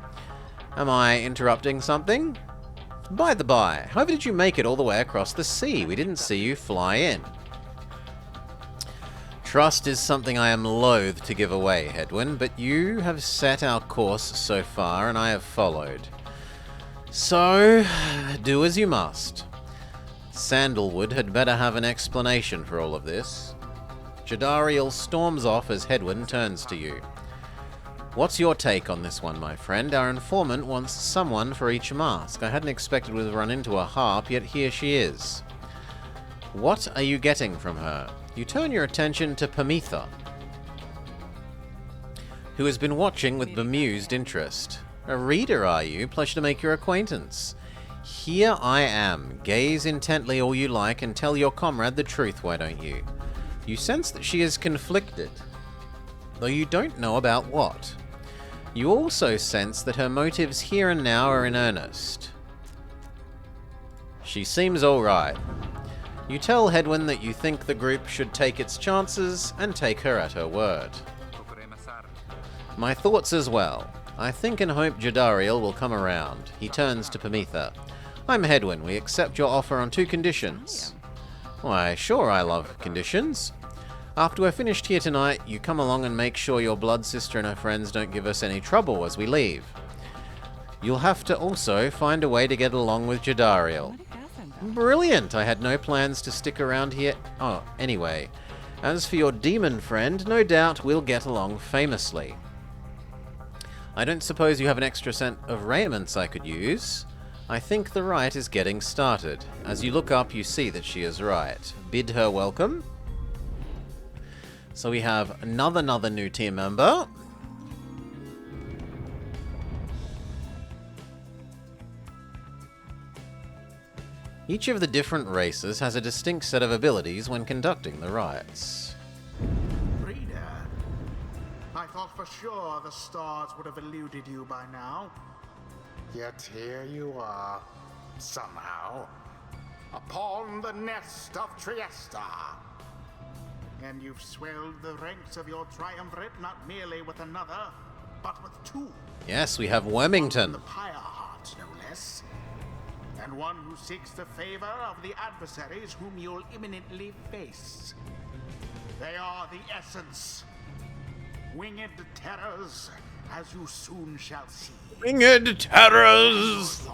Am I interrupting something? By the by, however did you make it all the way across the sea? We didn't see you fly in. Trust is something I am loath to give away, Hedwyn, but you have set our course so far, and I have followed. So, do as you must. Sandalwood had better have an explanation for all of this. Jadariel storms off as Hedwyn turns to you. What's your take on this one, my friend? Our informant wants someone for each mask. I hadn't expected we'd run into a harp, yet here she is. What are you getting from her? You turn your attention to Pyre, who has been watching with bemused interest. A reader, are you? Pleasure to make your acquaintance. Here I am. Gaze intently all you like and tell your comrade the truth, why don't you? You sense that she is conflicted, though you don't know about what. You also sense that her motives here and now are in earnest. She seems alright. You tell Hedwyn that you think the group should take its chances and take her at her word. My thoughts as well. I think and hope Jadariel will come around. He turns to Pyre. I'm Hedwyn. We accept your offer on 2 conditions. Why, sure, I love conditions. After we're finished here tonight, you come along and make sure your blood sister and her friends don't give us any trouble as we leave. You'll have to also find a way to get along with Jadariel. Brilliant! I had no plans to stick around here. Oh, anyway. As for your demon friend, no doubt we'll get along famously. I don't suppose you have an extra set of raiments I could use? I think the rite is getting started. As you look up, you see that she is right. Bid her welcome. So we have another new team member. Each of the different races has a distinct set of abilities when conducting the rites. Reader, I thought for sure the stars would have eluded you by now. Yet here you are, somehow, upon the nest of Triesta. And you've swelled the ranks of your triumvirate not merely with another, but with 2. Yes, we have Wormington. The Pyre Hearts, no less. And one who seeks the favor of the adversaries whom you'll imminently face. They are the essence. Winged terrors, as you soon shall see. Winged terrors!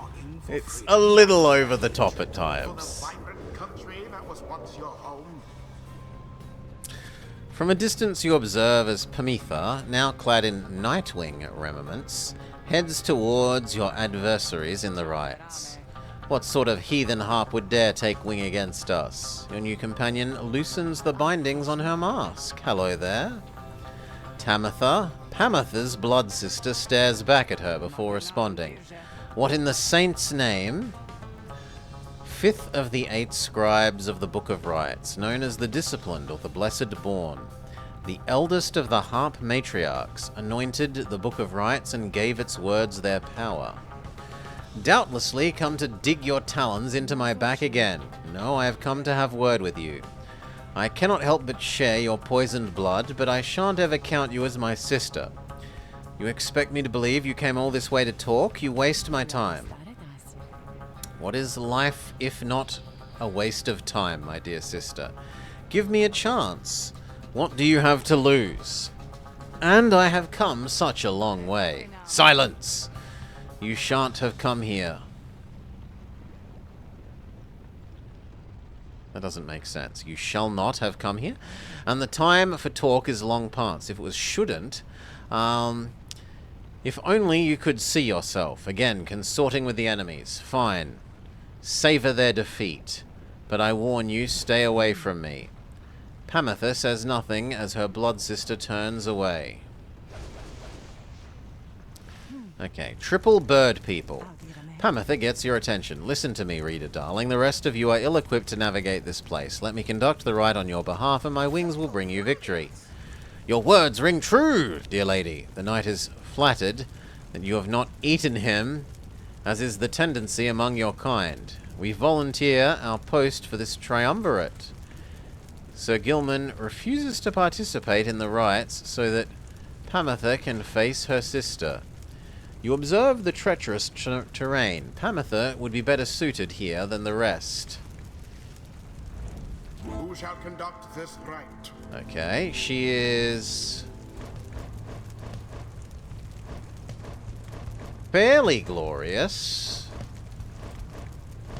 It's a little over the top at times. For the vibrant country that was once your home. From a distance you observe as Pyre, now clad in Nightwing remnants, heads towards your adversaries in the rites. What sort of heathen harp would dare take wing against us? Your new companion loosens the bindings on her mask. Hello there. Tamitha, Pamitha's blood sister, stares back at her before responding. What in the saint's name? 5th of the 8 scribes of the Book of Rites, known as the Disciplined or the Blessed Born. The eldest of the harp matriarchs, anointed the Book of Rites and gave its words their power. Doubtlessly come to dig your talons into my back again. No, I have come to have word with you. I cannot help but share your poisoned blood, but I shan't ever count you as my sister. You expect me to believe you came all this way to talk? You waste my time. What is life if not a waste of time, my dear sister? Give me a chance. What do you have to lose? And I have come such a long way. Silence! You shan't have come here. That doesn't make sense. You shall not have come here. And the time for talk is long past. If it was shouldn't, if only you could see yourself. Again, consorting with the enemies. Fine. savor their defeat. But I warn you, stay away from me. Pamitha says nothing as her blood sister turns away. Okay, triple bird people. Pamitha gets your attention. Listen to me, reader darling. The rest of you are ill-equipped to navigate this place. Let me conduct the ride on your behalf, and my wings will bring you victory. Your words ring true, dear lady. The knight is flattered that you have not eaten him, as is the tendency among your kind. We volunteer our post for this triumvirate. Sir Gilman refuses to participate in the rites so that Pamitha can face her sister. You observe the treacherous terrain. Pamitha would be better suited here than the rest. Who shall conduct this rite? Okay, she is fairly glorious.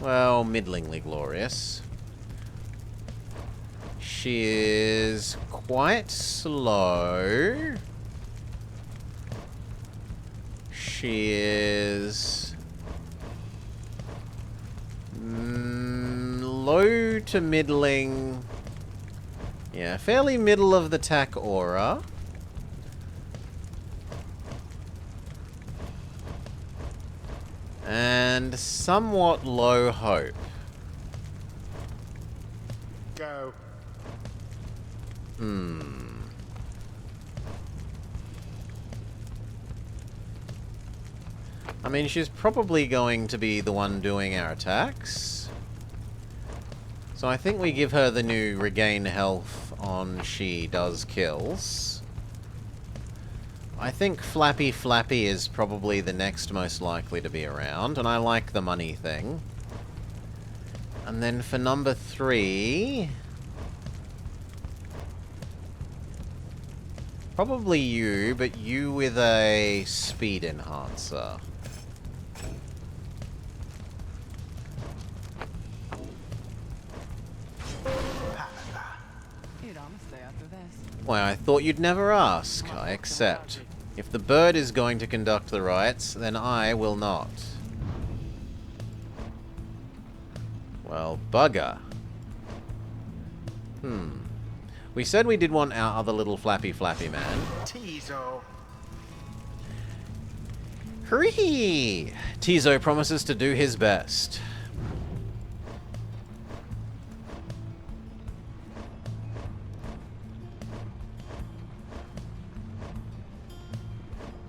Well, middlingly glorious. She is quite slow. She is low to middling. Yeah, fairly middle of the tack aura. And somewhat low hope. Go. I mean, she's probably going to be the one doing our attacks. So I think we give her the new regain health on she does kills. I think Flappy Flappy is probably the next most likely to be around, and I like the money thing. And then for number 3... probably you, but you with a speed enhancer. Why, I thought you'd never ask. I accept. If the bird is going to conduct the rites, then I will not. Well, bugger. We said we did want our other little Flappy Flappy man. Tizo. Hurry! Tizo promises to do his best.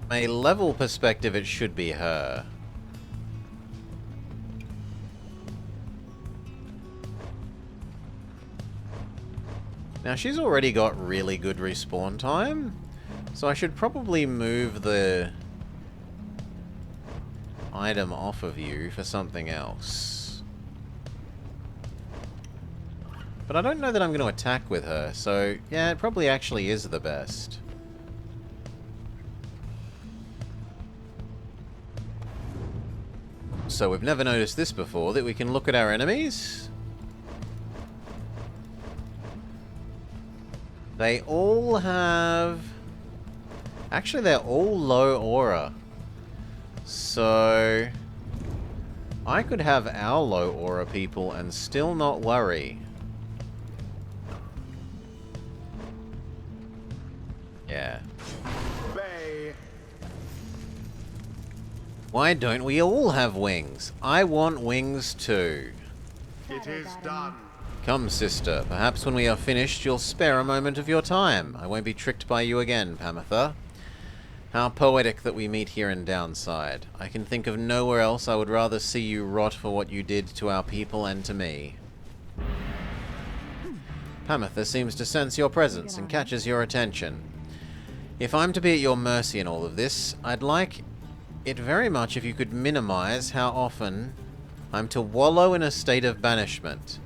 From a level perspective, it should be her. Now, she's already got really good respawn time, so I should probably move the item off of you for something else. But I don't know that I'm going to attack with her, so yeah, it probably actually is the best. So we've never noticed this before, that we can look at our enemies. They all have... actually, they're all low aura. So... I could have our low aura people and still not worry. Yeah. Bay. Why don't we all have wings? I want wings too. It is done. Come, sister. Perhaps when we are finished, you'll spare a moment of your time. I won't be tricked by you again, Pamitha. How poetic that we meet here in Downside. I can think of nowhere else I would rather see you rot for what you did to our people and to me. Pamitha seems to sense your presence and catches your attention. If I'm to be at your mercy in all of this, I'd like it very much if you could minimize how often I'm to wallow in a state of banishment.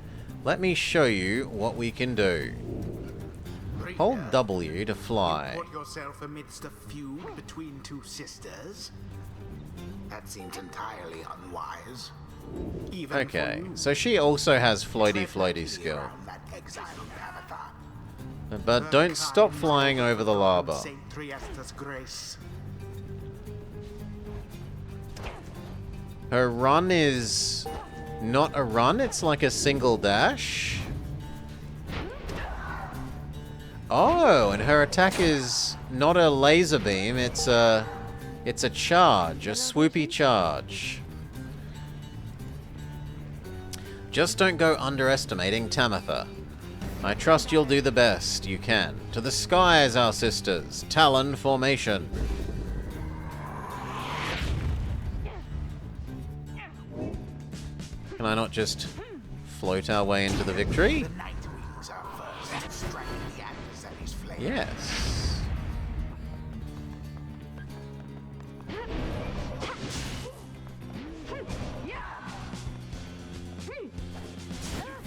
Let me show you what we can do. Hold W to fly. You put yourself amidst a feud between two sisters? That seems entirely unwise. Even Okay, for you. so she also has floaty skill. That exiled Pamitha. But don't stop flying over the lava. Saint Triesta's grace. Her run is not a run, it's like a single dash. Oh, and her attack is not a laser beam, it's a charge, a swoopy charge. Just don't go underestimating Tamitha. I trust you'll do the best you can. To the skies, our sisters. Talon formation. Can I not just float our way into the victory? The Nightwings are first to strike the adversary's flame. Yes.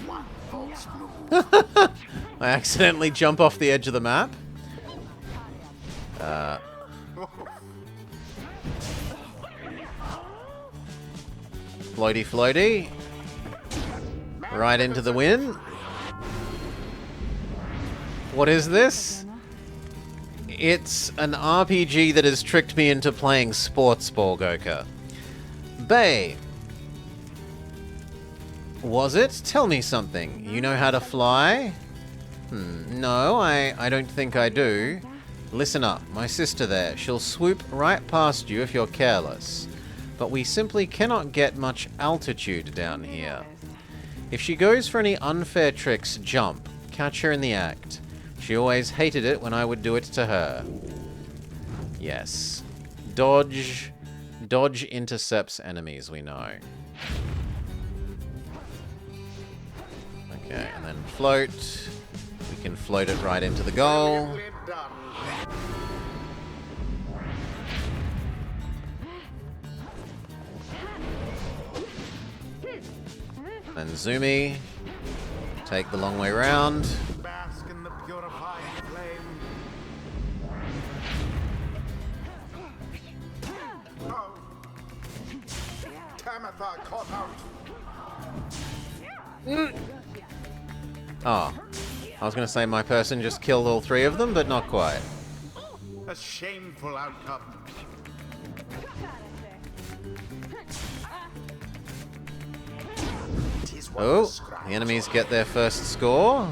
One false move. I accidentally jump off the edge of the map. Floaty floaty. Right into the wind. What is this? It's an RPG that has tricked me into playing Sports Ball Goka. Bay. Was it? Tell me something. You know how to fly? No, I don't think I do. Listen up, my sister there. She'll swoop right past you if you're careless. But we simply cannot get much altitude down here. If she goes for any unfair tricks, jump. Catch her in the act. She always hated it when I would do it to her. Yes. Dodge. Dodge intercepts enemies, we know. Okay, and then float. We can float it right into the goal. Brilliantly done. And Zumi. Take the long way round. Bask in the purifying flame. Oh. Tamitha caught out. Oh. I was going to say my person just killed all three of them, but not quite. A shameful outcome. Oh, the enemies get their first score.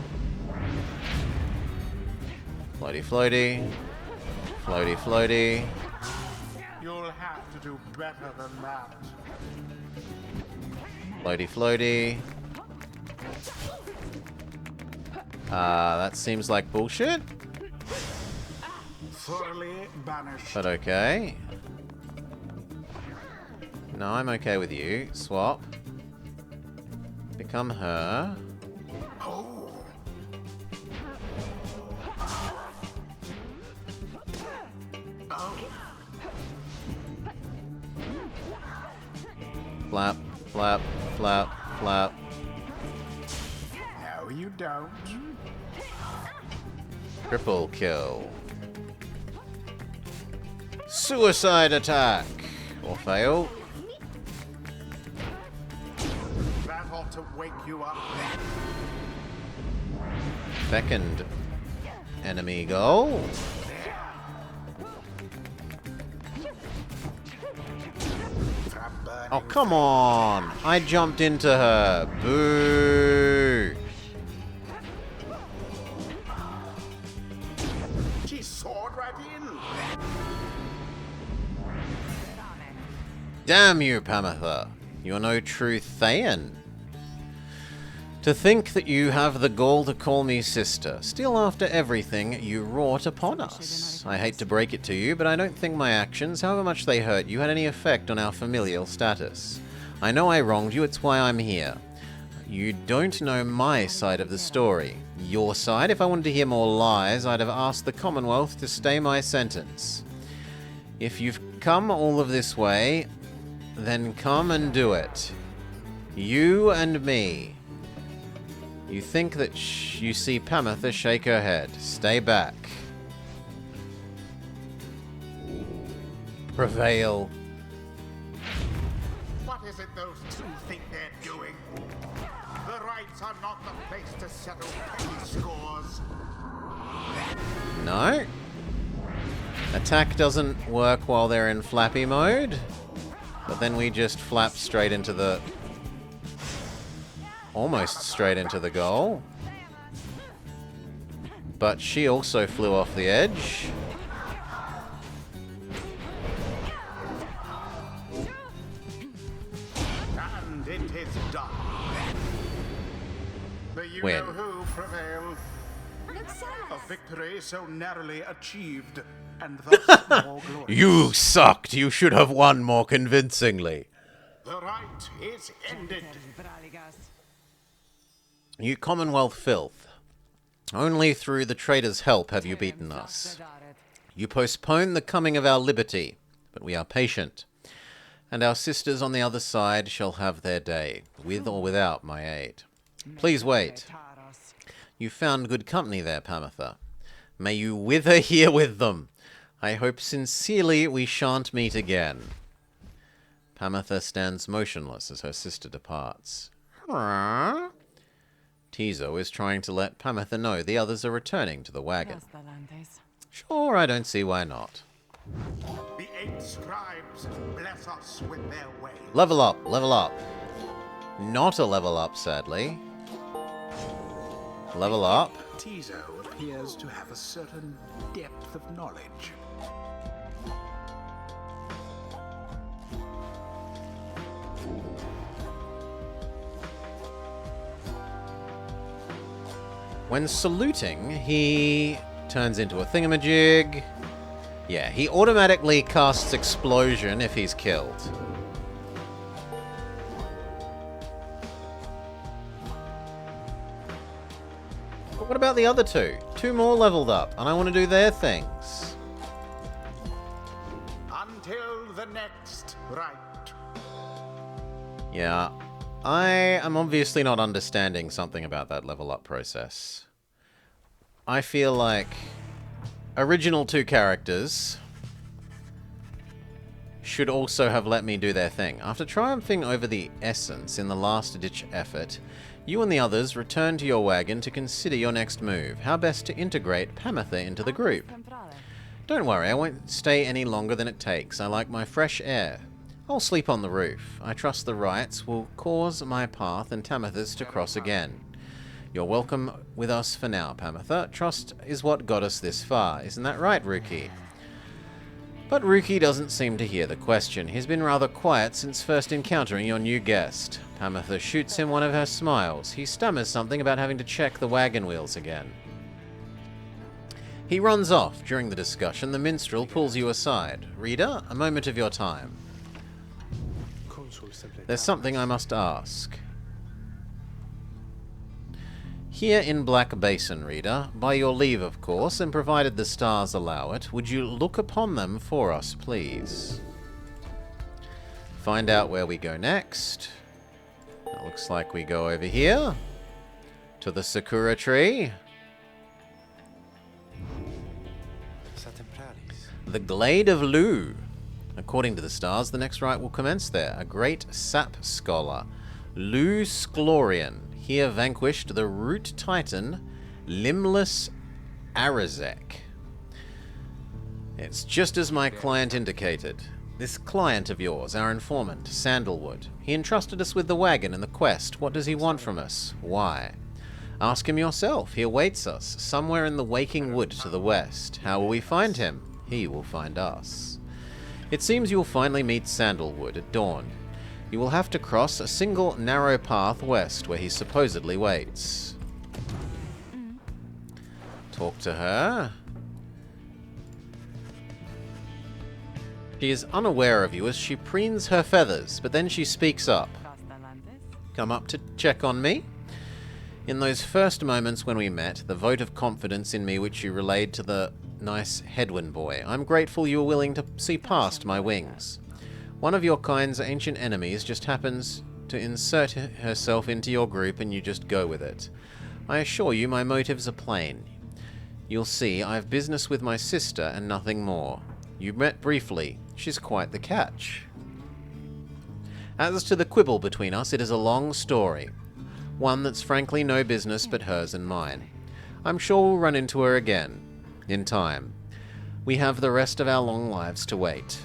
Floaty floaty. Floaty floaty. You'll have to do better than that. Floaty floaty. That seems like bullshit, Thoroughly banished. but okay. No, I'm okay with you. Swap. Become her. Oh. Oh. Flap, flap, flap, flap. No, you don't. Triple kill. Suicide attack. Or fail. That ought to wake you up. Second enemy goal. From burning Oh, come on. I jumped into her. Boo. She soared right in. Damn you, Tamitha. You're no true Thayan. To think that you have the gall to call me sister, still after everything you wrought upon us. I hate to break it to you, but I don't think my actions, however much they hurt you, had any effect on our familial status. I know I wronged you, it's why I'm here. You don't know my side of the story. Your side, if I wanted to hear more lies, I'd have asked the Commonwealth to stay my sentence. If you've come all of this way, then come and do it. You and me. You think that you see Tamitha shake her head. Stay back. Prevail. What is it those two think they're doing? The rights are not the place to settle petty scores. No. Attack doesn't work while they're in flappy mode. But then we just flap straight into the almost straight into the goal. But she also flew off the edge. And it is done. The Win. you-know-who prevailed. A victory so narrowly achieved, and thus more glorious. You sucked. You should have won more convincingly. The right is ended. You Commonwealth filth. Only through the traitors' help have you beaten us. You postpone the coming of our liberty, but we are patient. And our sisters on the other side shall have their day, with or without my aid. Please wait. You found good company there, Pamitha. May you wither here with them. I hope sincerely we shan't meet again. Pamitha stands motionless as her sister departs. Tizo is trying to let Pamitha know the others are returning to the wagon. Sure, I don't see why not. The 8 scribes bless us with their way. Level up, level up. Not a level up, sadly. Level up. Tizo appears to have a certain depth of knowledge. When saluting, he turns into a thingamajig. Yeah, he automatically casts explosion if he's killed. But what about the other two? 2 more leveled up, and I want to do their things. Until the next right. Yeah, I am obviously not understanding something about that level up process. I feel like original 2 characters should also have let me do their thing. After triumphing over the essence in the last-ditch effort, you and the others return to your wagon to consider your next move. How best to integrate Pamitha into the group. Don't worry, I won't stay any longer than it takes. I like my fresh air. I'll sleep on the roof. I trust the rites will cause my path and Tamitha's to cross again. You're welcome with us for now, Pamitha. Trust is what got us this far. Isn't that right, Ruki? But Ruki doesn't seem to hear the question. He's been rather quiet since first encountering your new guest. Pamitha shoots him one of her smiles. He stammers something about having to check the wagon wheels again. He runs off. During the discussion, the minstrel pulls you aside. Reader, a moment of your time. There's something I must ask. Here in Black Basin, reader, by your leave, of course, and provided the stars allow it, would you look upon them for us, please? Find out where we go next. It looks like we go over here to the Sakura tree. The Glade of Lu. According to the stars, the next rite will commence there. A great sap scholar, Lu Sklorian, here vanquished the root titan, Limbless Arazek. It's just as my client indicated. This client of yours, our informant, Sandalwood, he entrusted us with the wagon and the quest. What does he want from us? Why? Ask him yourself. He awaits us, somewhere in the waking wood to the west. How will we find him? He will find us. It seems you'll finally meet Sandalwood at dawn. You will have to cross a single narrow path west where he supposedly waits. Talk to her. She is unaware of you as she preens her feathers, but then she speaks up. Come up to check on me? In those first moments when we met, the vote of confidence in me which you relayed to the nice Hedwyn boy, I'm grateful you were willing to see past my wings. One of your kind's ancient enemies just happens to insert herself into your group and you just go with it. I assure you my motives are plain. You'll see, I have business with my sister and nothing more. You met briefly. She's quite the catch. As to the quibble between us, it is a long story. One that's frankly no business but hers and mine. I'm sure we'll run into her again. In time. We have the rest of our long lives to wait.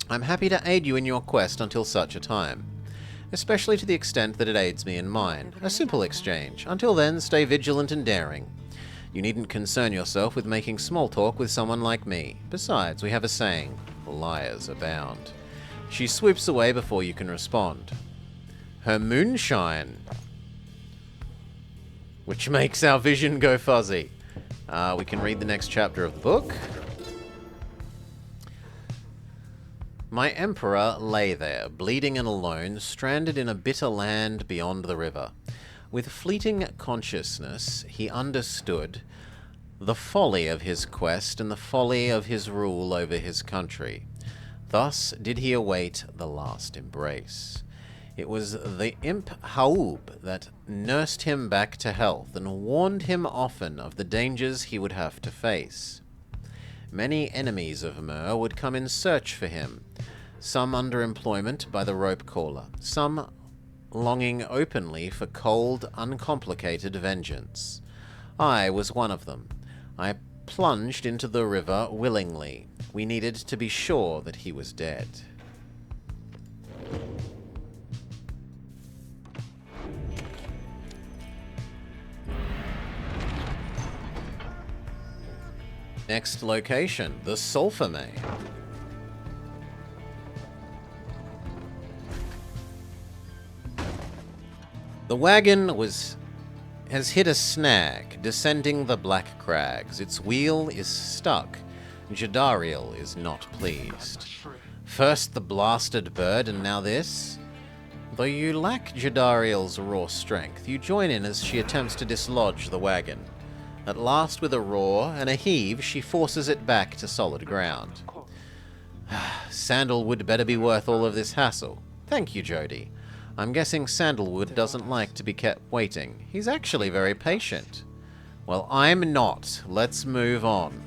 I'm happy to aid you in your quest until such a time. especially to the extent that it aids me in mine. A simple exchange. Until then, stay vigilant and daring. You needn't concern yourself with making small talk with someone like me. Besides, we have a saying, liars abound. She swoops away before you can respond. Her moonshine, which makes our vision go fuzzy. We can read the next chapter of the book. My emperor lay there, bleeding and alone, stranded in a bitter land beyond the river. With fleeting consciousness, he understood the folly of his quest and the folly of his rule over his country. Thus did he await the last embrace. It was the imp Haub that nursed him back to health and warned him often of the dangers he would have to face. Many enemies of Myr would come in search for him, some under employment by the rope caller, some longing openly for cold, uncomplicated vengeance. I was one of them. I plunged into the river willingly. We needed to be sure that he was dead. Next location, the Sulphur Mane. The wagon has hit a snag, descending the black crags. Its wheel is stuck. Jadariel is not pleased. First the blasted bird, and now this? Though you lack Jadariel's raw strength, you join in as she attempts to dislodge the wagon. At last, with a roar and a heave, she forces it back to solid ground. Sandalwood better be worth all of this hassle. Thank you, Jody. I'm guessing Sandalwood doesn't like to be kept waiting. He's actually very patient. Well, I'm not. Let's move on.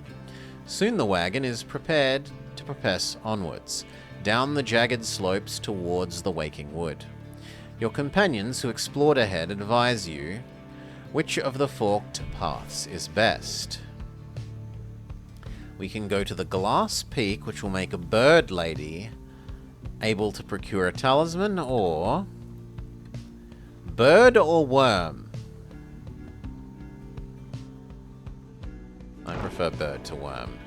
Soon the wagon is prepared to propess onwards, down the jagged slopes towards the waking wood. Your companions who explored ahead advise you which of the forked paths is best. We can go to the Glass Peak, which will make a bird lady able to procure a talisman, or bird or worm? I prefer bird to worm.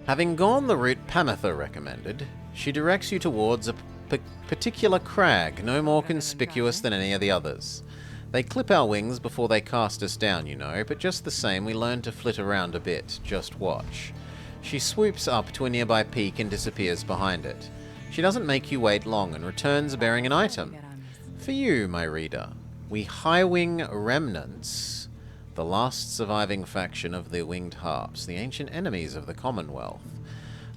Having gone the route Pamitha recommended, she directs you towards a particular crag, no more conspicuous than any of the others. They clip our wings before they cast us down, you know, but just the same we learn to flit around a bit. Just watch. She swoops up to a nearby peak and disappears behind it. She doesn't make you wait long and returns bearing an item. For you, my reader, we High-Wing Remnants, the last surviving faction of the Winged Harps, the ancient enemies of the Commonwealth.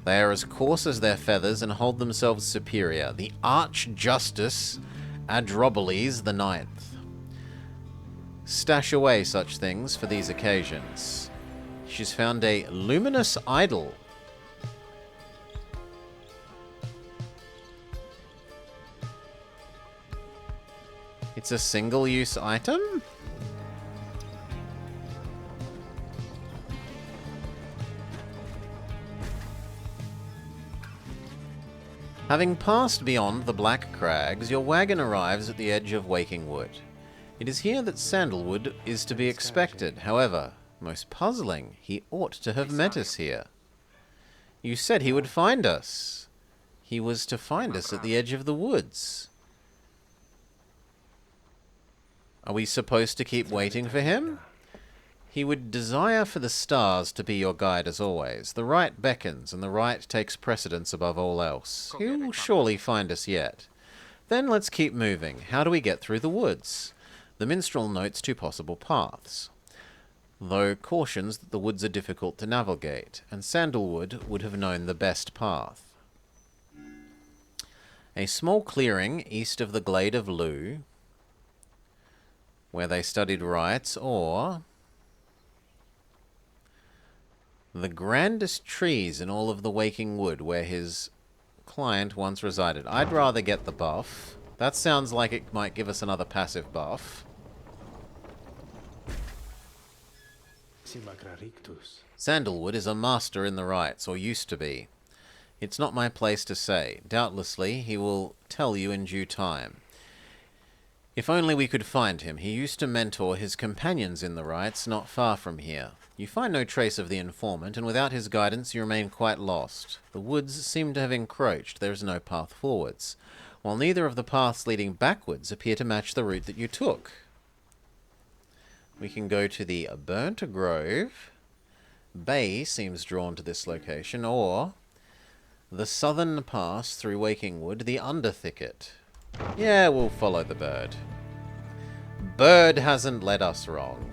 They are as coarse as their feathers and hold themselves superior. The Archjustice Adroboles the Ninth. Stash away such things for these occasions. She's found a luminous idol. It's a single-use item? Having passed beyond the Black Crags, your wagon arrives at the edge of Waking Wood. It is here that Sandalwood is to be expected. However, most puzzling, he ought to have met us here. You said he would find us. He was to find us at the edge of the woods. Are we supposed to keep waiting for him? He would desire for the stars to be your guide as always. The right beckons, and the right takes precedence above all else. He will surely find us yet. Then let's keep moving. How do we get through the woods? The minstrel notes two possible paths, though cautions that the woods are difficult to navigate, and Sandalwood would have known the best path. A small clearing east of the Glade of Lu, where they studied rites, or the grandest trees in all of the Waking Wood, where his client once resided. I'd rather get the buff. That sounds like it might give us another passive buff. Sandalwood is a master in the rites, or used to be. It's not my place to say. Doubtlessly, he will tell you in due time. If only we could find him. He used to mentor his companions in the rites, not far from here. You find no trace of the informant, and without his guidance you remain quite lost. The woods seem to have encroached. There is no path forwards, while neither of the paths leading backwards appear to match the route that you took. We can go to the Burnt Grove. Bay seems drawn to this location, or the southern pass through Waking Wood, the Underthicket. Yeah, we'll follow the bird. Bird hasn't led us wrong.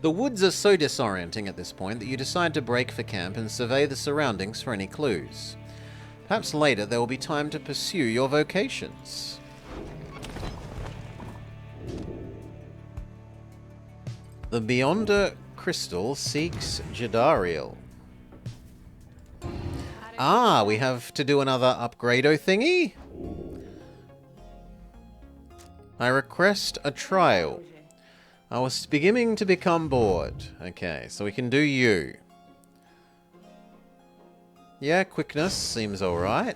The woods are so disorienting at this point that you decide to break for camp and survey the surroundings for any clues. Perhaps later there will be time to pursue your vocations. The Beyonder Crystal seeks Jadariel. Ah, we have to do another upgrado thingy? I request a trial. I was beginning to become bored. Okay, so we can do you. Yeah, quickness seems alright.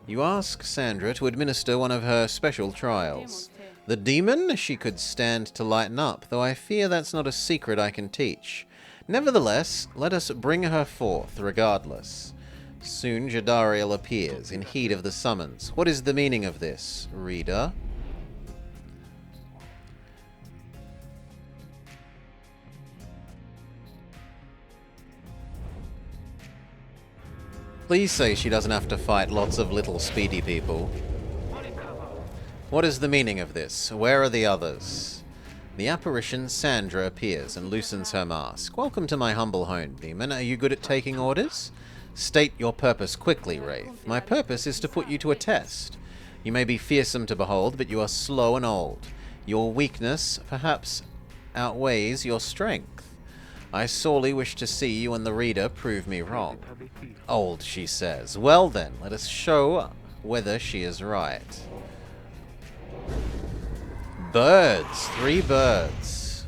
You ask Sandra to administer one of her special trials. The demon she could stand to lighten up, though I fear that's not a secret I can teach. Nevertheless, let us bring her forth, regardless. Soon Jadariel appears, in heed of the summons. What is the meaning of this, reader? Please say she doesn't have to fight lots of little speedy people. What is the meaning of this? Where are the others? The apparition Sandra appears and loosens her mask. Welcome to my humble home, demon. Are you good at taking orders? State your purpose quickly, Wraith. My purpose is to put you to a test. You may be fearsome to behold, but you are slow and old. Your weakness, perhaps, outweighs your strength. I sorely wish to see you and the reader prove me wrong. Old, she says. Well then, let us show whether she is right. Birds. 3 birds.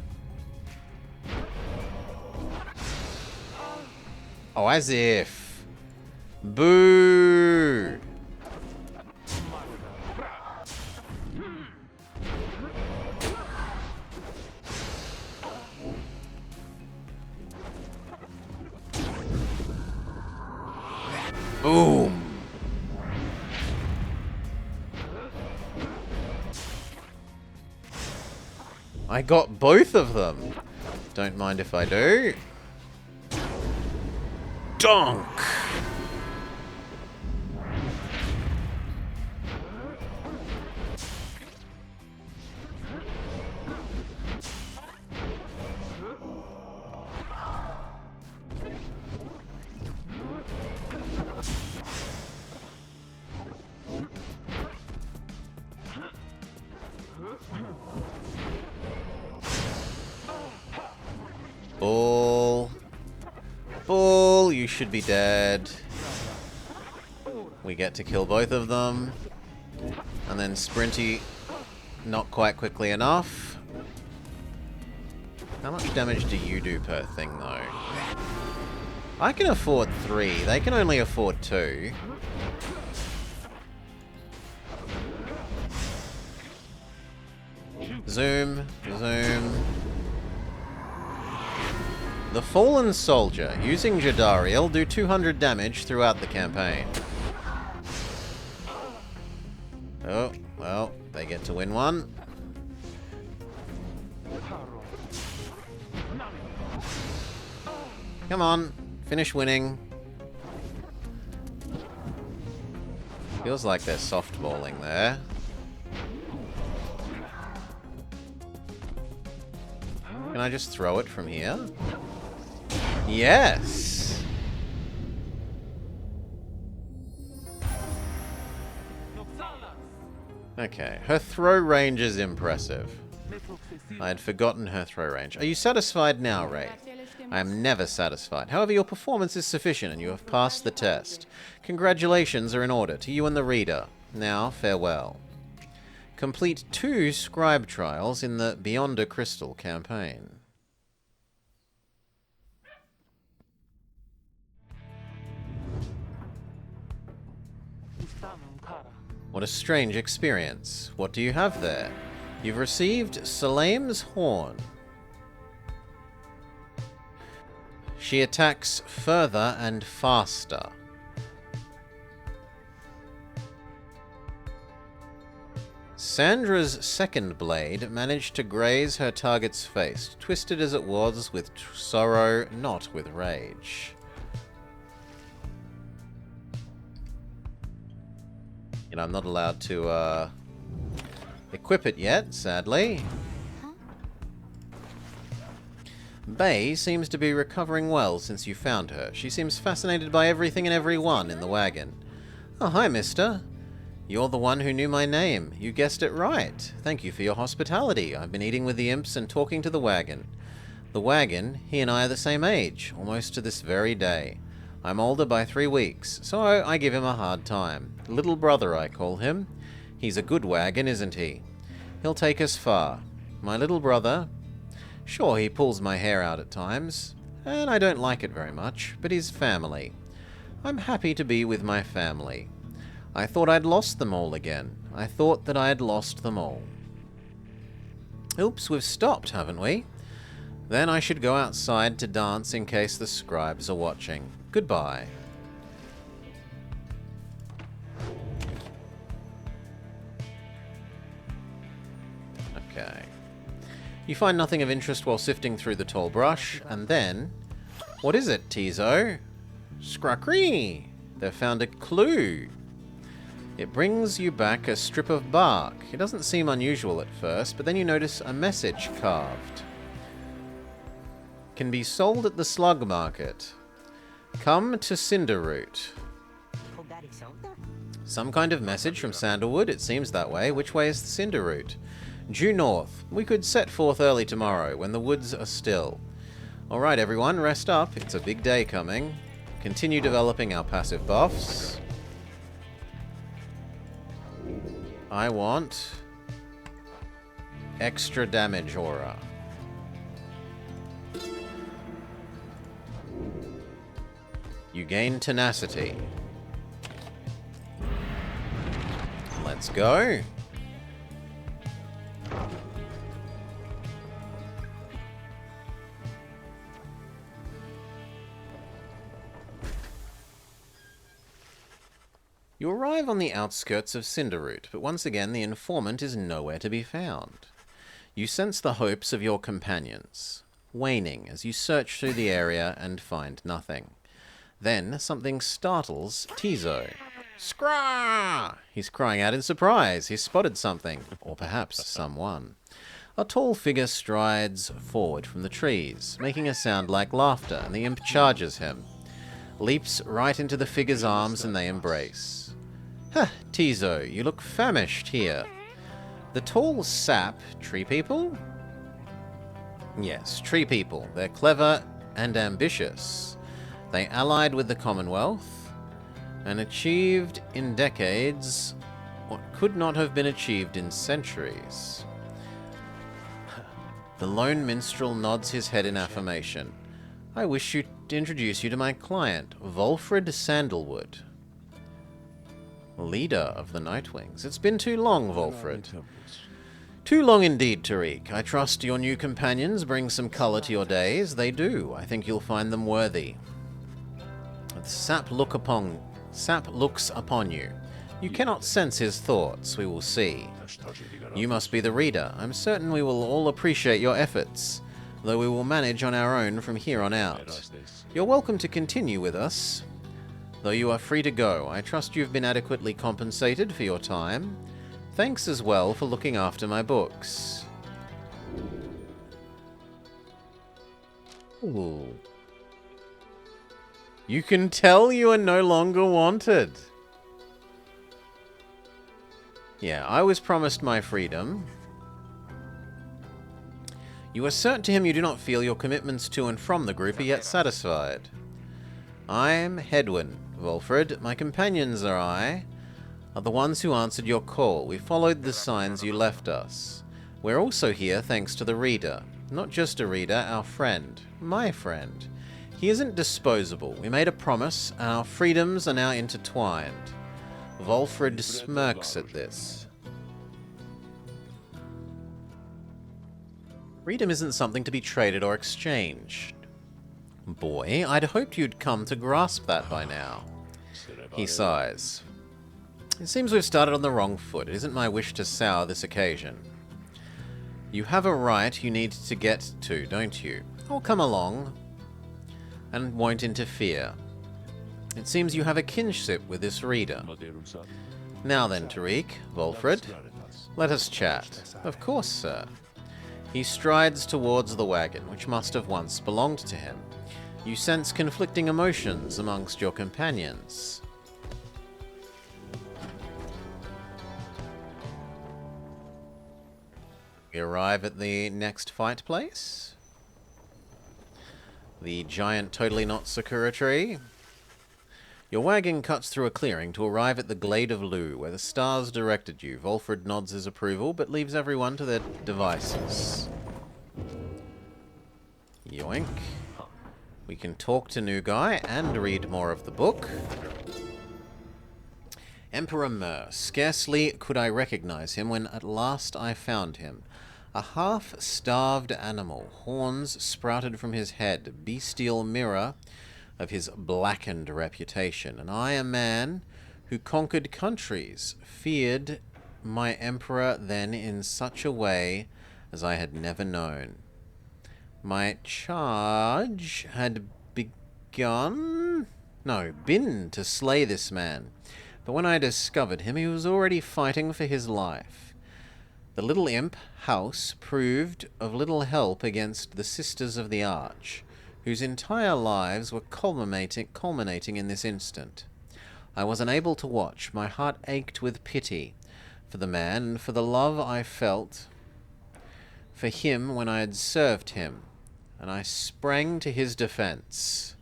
Oh, as if. Boo! Boom! I got both of them. Don't mind if I do. Donk! Bull. Bull, you should be dead. We get to kill both of them. And then Sprinty, not quite quickly enough. How much damage do you do per thing, though? I can afford 3. They can only afford 2. Zoom. Zoom. The Fallen Soldier, using Jadariel, do 200 damage throughout the campaign. Oh, well, they get to win one. Come on, finish winning. Feels like they're softballing there. Can I just throw it from here? Yes! Okay, her throw range is impressive. I had forgotten her throw range. Are you satisfied now, Wraith? I am never satisfied. However, your performance is sufficient and you have passed the test. Congratulations are in order to you and the reader. Now, farewell. Complete 2 scribe trials in the Beyond a Crystal campaign. What a strange experience. What do you have there? You've received Salem's Horn. She attacks further and faster. Sandra's second blade managed to graze her target's face, twisted as it was with sorrow, not with rage. You know, I'm not allowed to, equip it yet, sadly. Bay seems to be recovering well since you found her. She seems fascinated by everything and everyone in the wagon. Oh, hi, mister. You're the one who knew my name. You guessed it right. Thank you for your hospitality. I've been eating with the imps and talking to the wagon. The wagon, he and I are the same age, almost to this very day. I'm older by 3 weeks, so I give him a hard time. Little brother, I call him. He's a good wagon, isn't he? He'll take us far. My little brother... Sure, he pulls my hair out at times, and I don't like it very much, but he's family. I'm happy to be with my family. I thought I'd lost them all again. I thought that I had lost them all. Oops, we've stopped, haven't we? Then I should go outside to dance in case the scribes are watching. Goodbye. Okay. You find nothing of interest while sifting through the tall brush, and then... What is it, Tizo? Scrackree! They've found a clue. It brings you back a strip of bark. It doesn't seem unusual at first, but then you notice a message carved. Can be sold at the slug market. Come to Cinderroot. Some kind of message from Sandalwood, it seems that way. Which way is the Cinderroot? Due north. We could set forth early tomorrow, when the woods are still. Alright everyone, rest up. It's a big day coming. Continue developing our passive buffs. I want... extra damage aura. You gain tenacity. Let's go. You arrive on the outskirts of Cinderroot, but once again the informant is nowhere to be found. You sense the hopes of your companions, waning as you search through the area and find nothing. Then something startles Tizo. Scrah! He's crying out in surprise. He's spotted something, or perhaps someone. A tall figure strides forward from the trees, making a sound like laughter, and the imp charges him. Leaps right into the figure's arms and they embrace. Huh, Tizo, you look famished here. The tall sap tree people? Yes, tree people. They're clever and ambitious. They allied with the Commonwealth and achieved in decades what could not have been achieved in centuries. The lone minstrel nods his head in affirmation. I wish to introduce you to my client, Volfred Sandalwood, leader of the Nightwings. It's been too long, Volfred. Too long indeed, Tariq. I trust your new companions bring some color to your days. They do. I think you'll find them worthy. The sap looks upon you. You cannot sense his thoughts. We will see. You must be the reader. I'm certain we will all appreciate your efforts, though we will manage on our own from here on out. You're welcome to continue with us, though you are free to go. I trust you've been adequately compensated for your time. Thanks as well for looking after my books. Ooh. You can tell you are no longer wanted. Yeah, I was promised my freedom. You assert to him you do not feel your commitments to and from the group are yet satisfied. I'm Hedwin, Volfred. My companions are I, are the ones who answered your call. We followed the signs you left us. We're also here thanks to the reader. Not just a reader, our friend. My friend. He isn't disposable. We made a promise, and our freedoms are now intertwined. Volfred smirks at this. Freedom isn't something to be traded or exchanged. Boy, I'd hoped you'd come to grasp that by now. He sighs. It seems we've started on the wrong foot. It isn't my wish to sour this occasion. You have a right you need to get to, don't you? I'll come along and won't interfere. It seems you have a kinship with this reader. Now then, Tariq, Volfred, let us chat. Of course, sir. He strides towards the wagon, which must have once belonged to him. You sense conflicting emotions amongst your companions. We arrive at the next fight place. The giant Totally Not Sakura tree. Your wagon cuts through a clearing to arrive at the Glade of Lu, where the stars directed you. Volfred nods his approval, but leaves everyone to their devices. Yoink. We can talk to New Guy and read more of the book. Emperor Mur. Scarcely could I recognize him when at last I found him. A half-starved animal, horns sprouted from his head, bestial mirror of his blackened reputation. And I, a man who conquered countries, feared my emperor then in such a way as I had never known. My charge had been to slay this man, but when I discovered him, he was already fighting for his life. The little imp house proved of little help against the Sisters of the Arch, whose entire lives were culminating in this instant. I was unable to watch. My heart ached with pity for the man and for the love I felt for him when I had served him, and I sprang to his defense.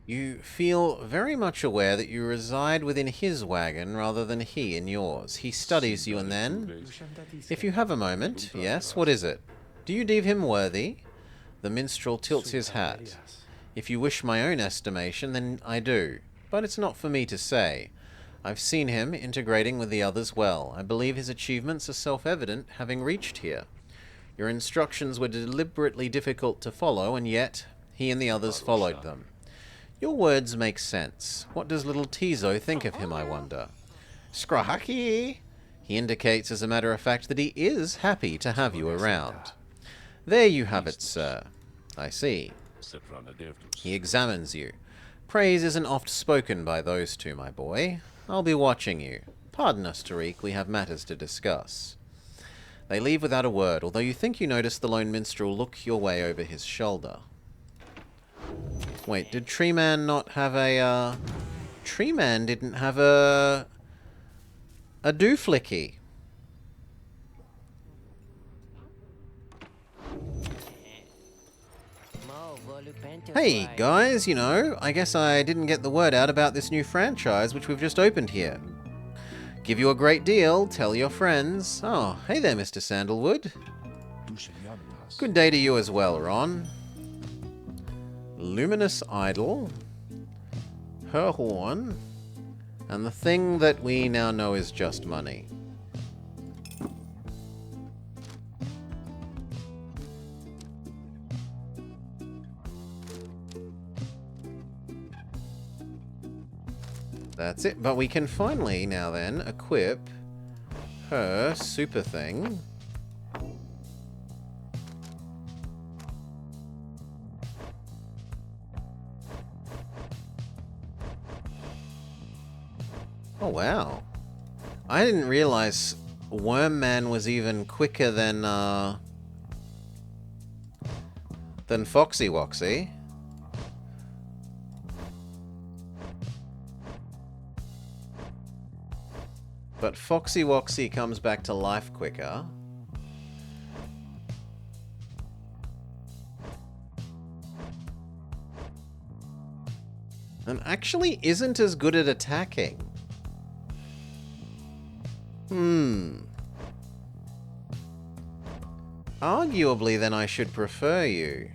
You feel very much aware that you reside within his wagon rather than he in yours. He studies you and then, if you have a moment, yes, what is it? Do you deem him worthy? The minstrel tilts his hat. If you wish my own estimation, then I do. But it's not for me to say. I've seen him integrating with the others well. I believe his achievements are self-evident, having reached here. Your instructions were deliberately difficult to follow, and yet he and the others followed them. Your words make sense. What does little Tizo think of him, I wonder? Scrahaki! He indicates, as a matter of fact, that he is happy to have you around. There you have it, sir. I see. He examines you. Praise isn't oft spoken by those two, my boy. I'll be watching you. Pardon us, Tariq, we have matters to discuss. They leave without a word, although you think you notice the lone minstrel look your way over his shoulder. Wait, did Tree Man not have a, Tree Man didn't have a dooflicky. Hey, guys, you know, I guess I didn't get the word out about this new franchise which we've just opened here. Give you a great deal, tell your friends. Oh, hey there, Mr. Sandalwood. Good day to you as well, Ron. Luminous Idol, her horn, and the thing that we now know is just money. That's it, but we can finally now then equip her super thing. Oh wow. I didn't realize Worm Man was even quicker than Foxy Woxy. But Foxy Woxy comes back to life quicker. and actually isn't as good at attacking. Arguably, then I should prefer you.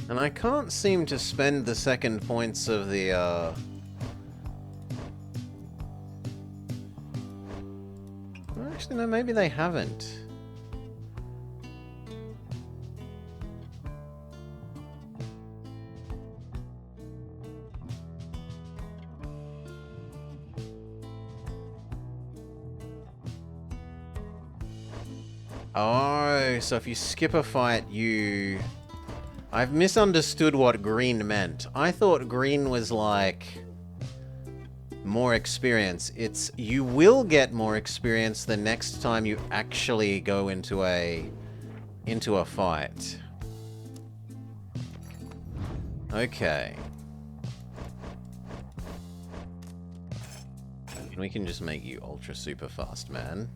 And I can't seem to spend the second points of the, Actually, no, maybe they haven't. Oh, so if you skip a fight, you... I've misunderstood what green meant. I thought green was like more experience. It's you will get more experience the next time you actually go into a fight. Okay. And we can just make you ultra super fast, man.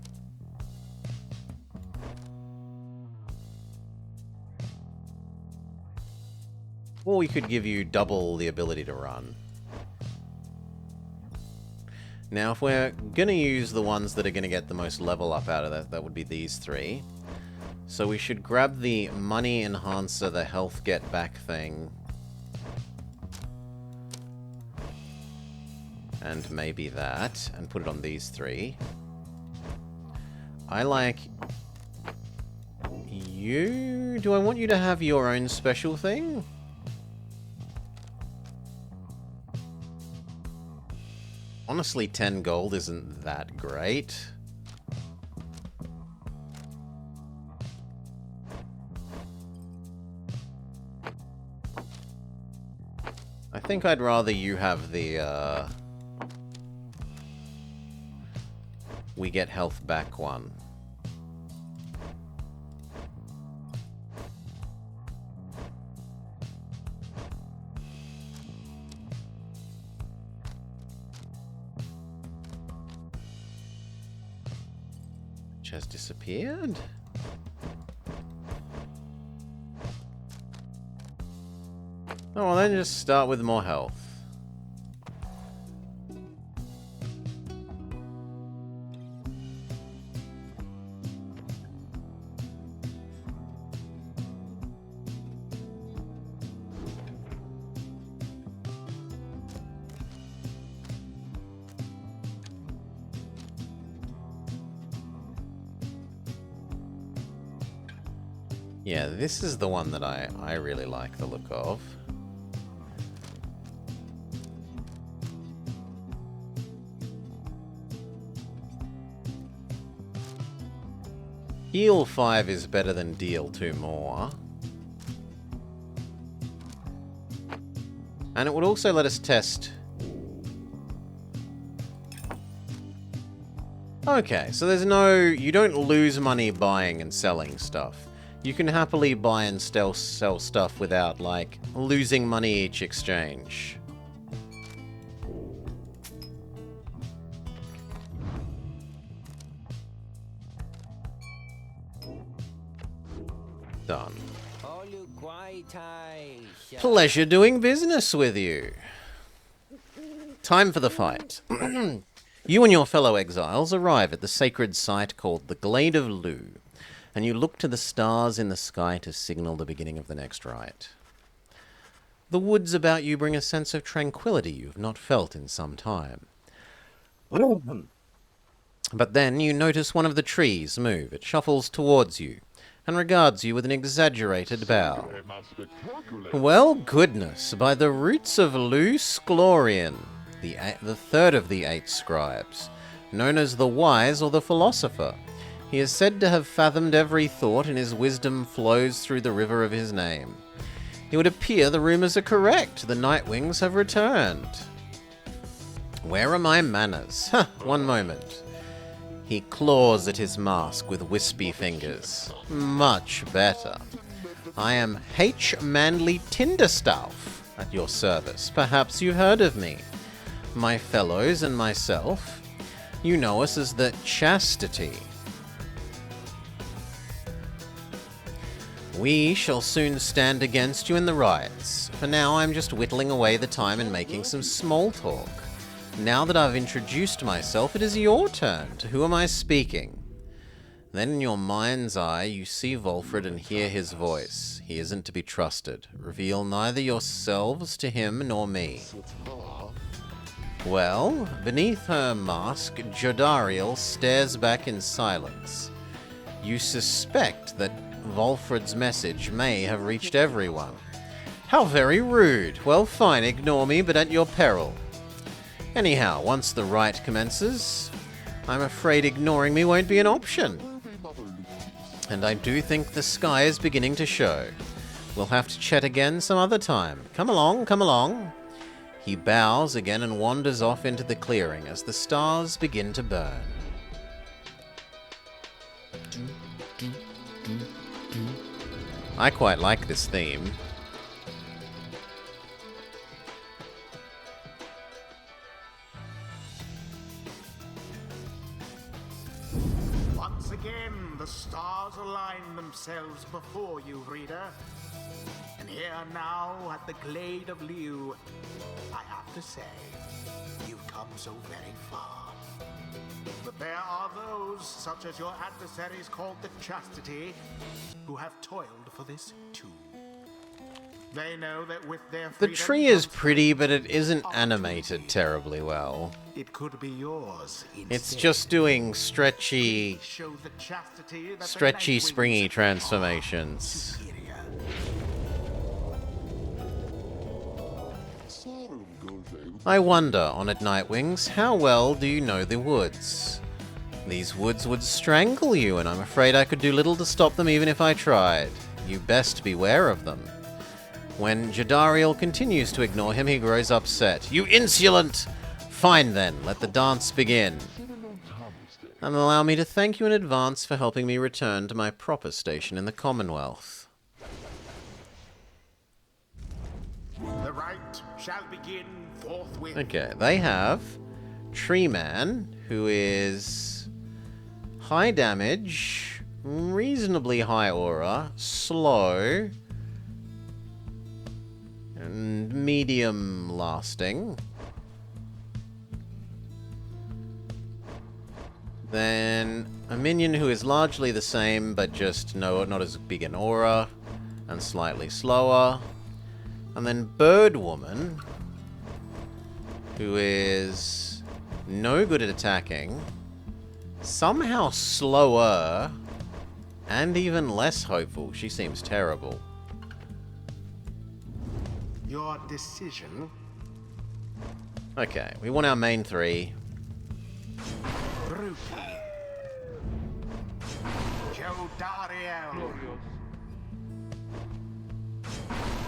Or we could give you double the ability to run. Now, if we're going to use the ones that are going to get the most level up out of that, that would be these three. So we should grab the money enhancer, the health get back thing. And maybe that, and put it on these three. I like you. Do I want you to have your own special thing? Honestly, 10 gold isn't that great. I think I'd rather you have the, we get health back one. Has disappeared? Oh, well then just start with more health. Yeah, this is the one that I really like the look of. Heal 5 is better than deal 2 more. And it would also let us test... Okay, so there's no... You don't lose money buying and selling stuff. You can happily buy and sell stuff without, like, losing money each exchange. Done. Pleasure doing business with you. Time for the fight. You and your fellow exiles arrive at the sacred site called the Glade of Lu, and you look to the stars in the sky to signal the beginning of the next rite. The woods about you bring a sense of tranquility you've not felt in some time. But then you notice one of the trees move. It shuffles towards you and regards you with an exaggerated bow. Well, goodness, by the roots of Luce Glorian, the third of the 8 scribes, known as the wise or the philosopher, he is said to have fathomed every thought, and his wisdom flows through the river of his name. It would appear the rumors are correct. The Nightwings have returned. Where are my manners? One moment. He claws at his mask with wispy fingers. Much better. I am H. Manly Tinderstaff at your service. Perhaps you heard of me. My fellows and myself, you know us as the Chastity. We shall soon stand against you in the riots. For now, I'm just whittling away the time and making some small talk. Now that I've introduced myself, it is your turn. To who am I speaking? Then in your mind's eye, you see Volfred and hear his voice. He isn't to be trusted. Reveal neither yourselves to him nor me. Well, beneath her mask, Jodariel stares back in silence. You suspect that Volfred's message may have reached everyone. How very rude. Well, fine, ignore me, but at your peril. Anyhow, once the rite commences, I'm afraid ignoring me won't be an option. And I do think the sky is beginning to show. We'll have to chat again some other time. Come along, come along. He bows again and wanders off into the clearing as the stars begin to burn. I quite like this theme. Once again, the stars align themselves before you, reader. And here now, at the Glade of Liu, I have to say, you've come so very far. But there are those, such as your adversaries called the Chastity, who have toiled for this too. They know that with their The freedom tree is comes pretty, but it isn't opportunity. animated terribly well. It could be yours instead. It's just doing stretchy, Show the Chastity that the stretchy, Nightwings springy are transformations. superior. I wonder, Honoured Nightwings, how well do you know the woods? These woods would strangle you, and I'm afraid I could do little to stop them even if I tried. You best beware of them. When Jodariel continues to ignore him, he grows upset. You insolent! Fine then, let the dance begin. And allow me to thank you in advance for helping me return to my proper station in the Commonwealth. The rite shall begin forthwith. Okay, they have Tree Man, who is high damage, reasonably high aura, slow, and medium lasting. Then a minion who is largely the same, but just not as big an aura, and slightly slower. And then Bird Woman, who is no good at attacking, somehow slower, and even less hopeful. She seems terrible. Your decision. Okay, we want our main three. Brookie. Jodariel.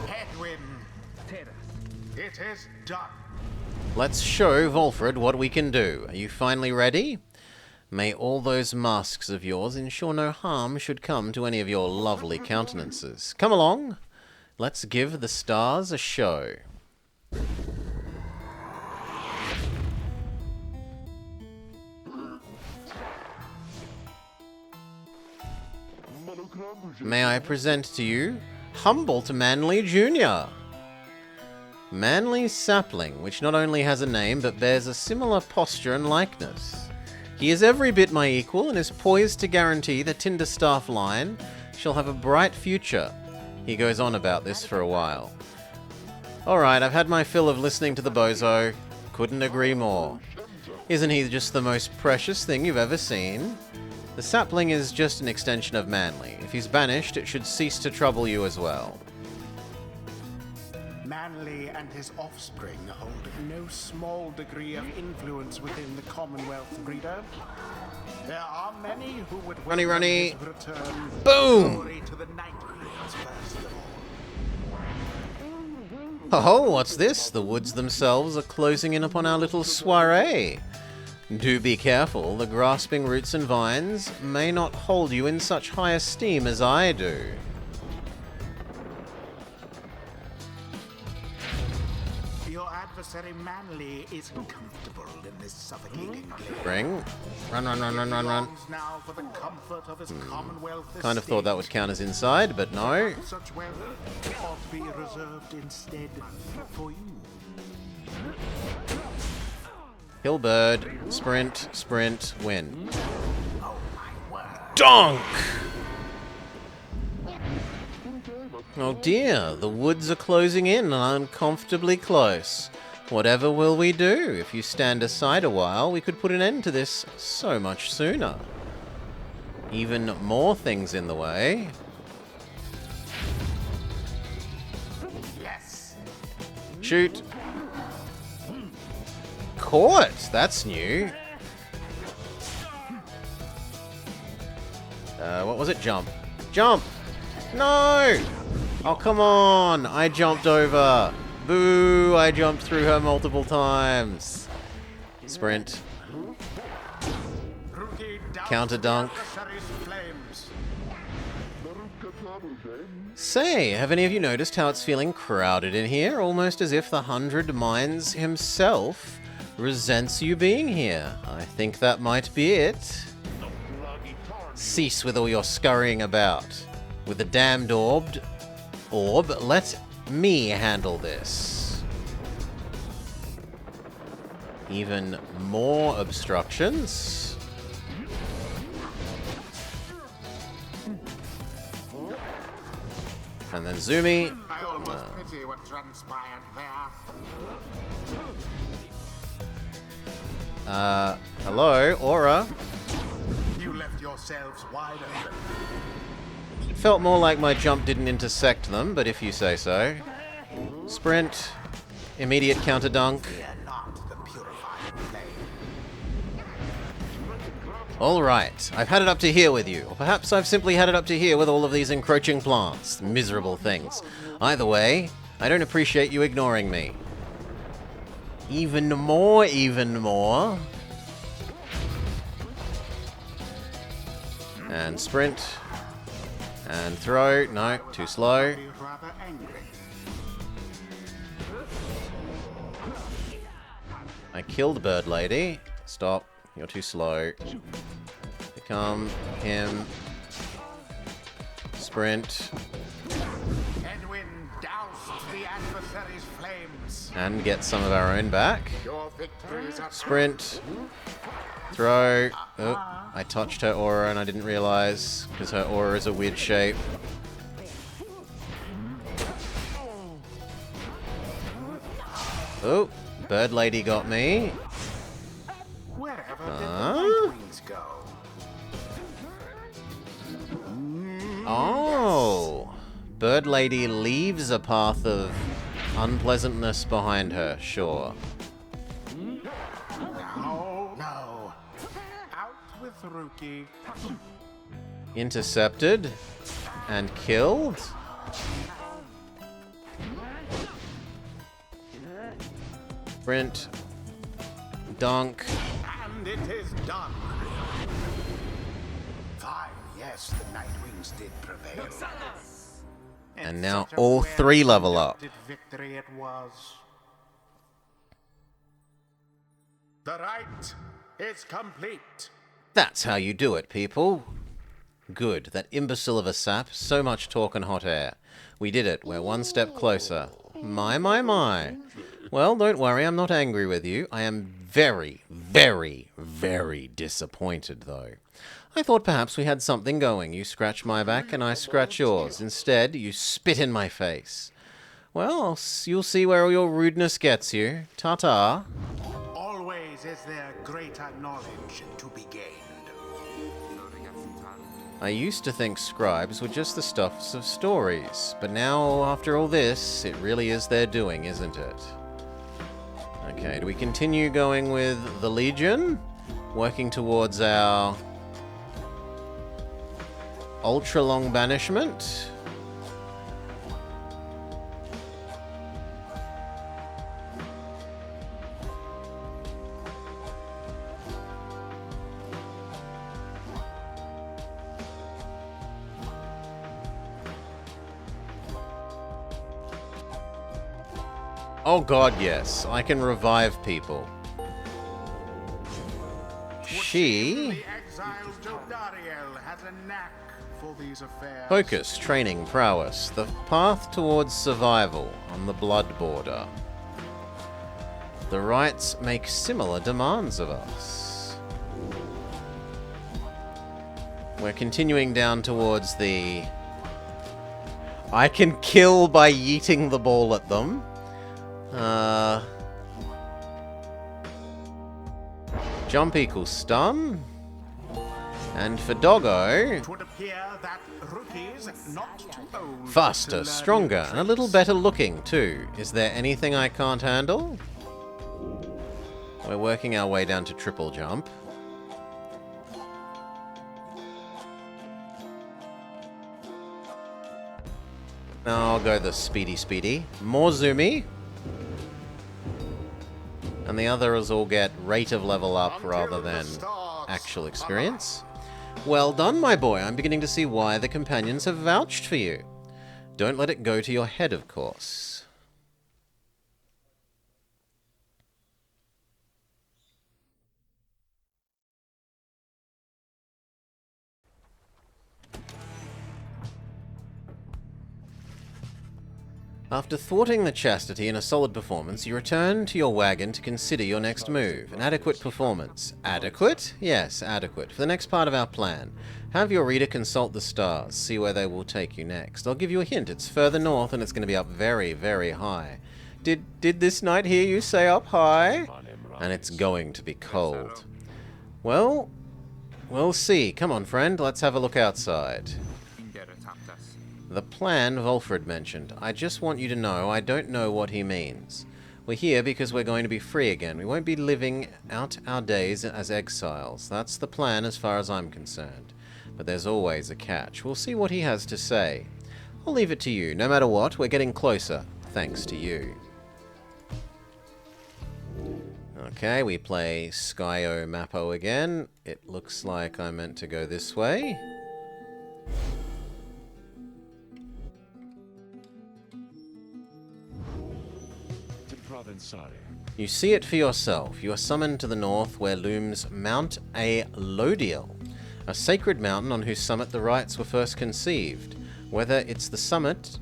Hedwyn. It is done. Let's show Volfred what we can do. Are you finally ready? May all those masks of yours ensure no harm should come to any of your lovely countenances. Come along. Let's give the stars a show. May I present to you Humboldt Manly Jr. Manly Sapling, which not only has a name but bears a similar posture and likeness. He is every bit my equal and is poised to guarantee the Tinderstaff line shall have a bright future. He goes on about this for a while. Alright, I've had my fill of listening to the bozo. Couldn't agree more. Isn't he just the most precious thing you've ever seen? The sapling is just an extension of Manly. If he's banished, it should cease to trouble you as well. Manly and his offspring hold no small degree of influence within the Commonwealth, Breeder. There are many who would Runny, welcome runny. his return. Boom! Glory to the Night Queens first of all. Oh, what's this? The woods themselves are closing in upon our little soiree. Do be careful, the grasping roots and vines may not hold you in such high esteem as I do. Your adversary Manly is comfortable in this suffocating glade. Bring. Run, run, run, run, run, run. Longs now for the comfort of his Commonwealth Kind of thought that would estate. count as inside, but no. Such wealth ought to be reserved instead for you. Kill bird, sprint, sprint, win. Oh my word. Donk! Oh dear, the woods are closing in uncomfortably close. Whatever will we do? If you stand aside a while, we could put an end to this so much sooner. Even more things in the way. Yes. Shoot. Caught! That's new. What was it? Jump. Jump! No! Oh, come on! I jumped over. Boo! I jumped through her multiple times. Sprint. Rookie doused Counter dunk. the adversary's flames. Say, have any of you noticed how it's feeling crowded in here? Almost as if the 100 Minds himself resents you being here. I think that might be it. Cease with all your scurrying about. With the damned orb, let me handle this. Even more obstructions. And then Zoomy. I almost pity what transpired there. Hello, Aura. You left yourselves wide open. It felt more like my jump didn't intersect them, but if you say so. Sprint. Immediate counter dunk. Fear not the purifying flame. Alright, I've had it up to here with you. Or perhaps I've simply had it up to here with all of these encroaching plants. Miserable things. Either way, I don't appreciate you ignoring me. Even more, even more. And sprint. And throw. No, too slow. Be rather angry. I killed Bird Lady. Stop. You're too slow. Become him. Sprint. Edwin doused the adversary's flames. And get some of our own back. Your victories are Sprint. Throw. Oh, I touched her aura and I didn't realize because her aura is a weird shape. Oh, Bird Lady got me. wherever did Huh? the Night Wings go. Oh, Bird Lady leaves a path of unpleasantness behind her, sure. No, no. Out with Rookie. Intercepted and killed. Sprint. Dunk. And it is done. Fine, yes, the Night Wings did prevail. And now such a all three level up. well-conducted victory it was. The rite is complete. That's how you do it, people. Good. That imbecile of a sap. So much talk and hot air. We did it. We're one step closer. My, my, my. Well, don't worry. I'm not angry with you. I am very, very, very disappointed, though. I thought perhaps we had something going. You scratch my back and I scratch yours. Instead, you spit in my face. Well, you'll see where all your rudeness gets you. Ta-ta. Always is there greater knowledge to be gained? I used to think scribes were just the stuffs of stories, but now, after all this, it really is their doing, isn't it? Okay, do we continue going with the Legion? Working towards our ultra-long banishment? Oh god, yes. I can revive people. She... The exiled Jodariel has a knack for these affairs. Focus, training, prowess. The path towards survival on the blood border. The rites make similar demands of us. We're continuing down towards the... I can kill by yeeting the ball at them. Jump equals stun. And for Doggo, It would appear that rookies not too old faster, to learn stronger, new and a little tricks. better looking too. Is there anything I can't handle? We're working our way down to triple jump. Now I'll go the speedy. More zoomy. And the others all get rate of level up rather than actual experience. Well done, my boy. I'm beginning to see why the companions have vouched for you. Don't let it go to your head, of course. After thwarting the chastity in a solid performance, you return to your wagon to consider your next move. An adequate performance. Adequate? Yes, adequate. For the next part of our plan, have your reader consult the stars, see where they will take you next. I'll give you a hint. It's further north and it's going to be up very, very high. Did this knight hear you say up high? And it's going to be cold. Well, we'll see. Come on, friend. Let's have a look outside. The plan Volfred mentioned. I just want you to know I don't know what he means. We're here because we're going to be free again. We won't be living out our days as exiles. That's the plan as far as I'm concerned. But there's always a catch. We'll see what he has to say. I'll leave it to you. No matter what, we're getting closer. Thanks to you. Okay, we play Skyo Mappo again. It looks like I meant to go this way. You see it for yourself. You are summoned to the north where looms Mount Lodiel, a sacred mountain on whose summit the rites were first conceived. Whether its summit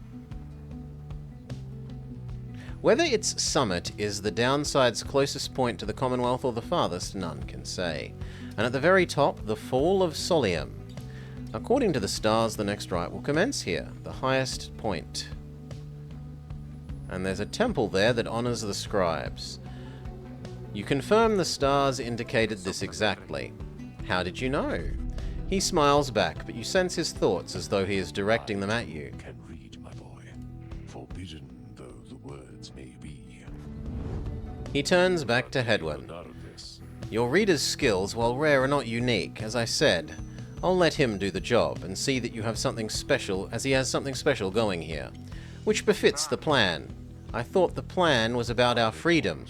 is the downside's closest point to the Commonwealth or the farthest, none can say. And at the very top, the Fall of Solium. According to the stars, the next rite will commence here, the highest point. And there's a temple there that honors the scribes. You confirm the stars indicated this exactly. How did you know? He smiles back, but you sense his thoughts as though he is directing them at you. Can read, my boy, forbidden though the words may be. He turns back to Hedwyn. Your reader's skills, while rare, are not unique. As I said, I'll let him do the job and see that you have something special, as he has something special going here, which befits the plan. I thought the plan was about our freedom.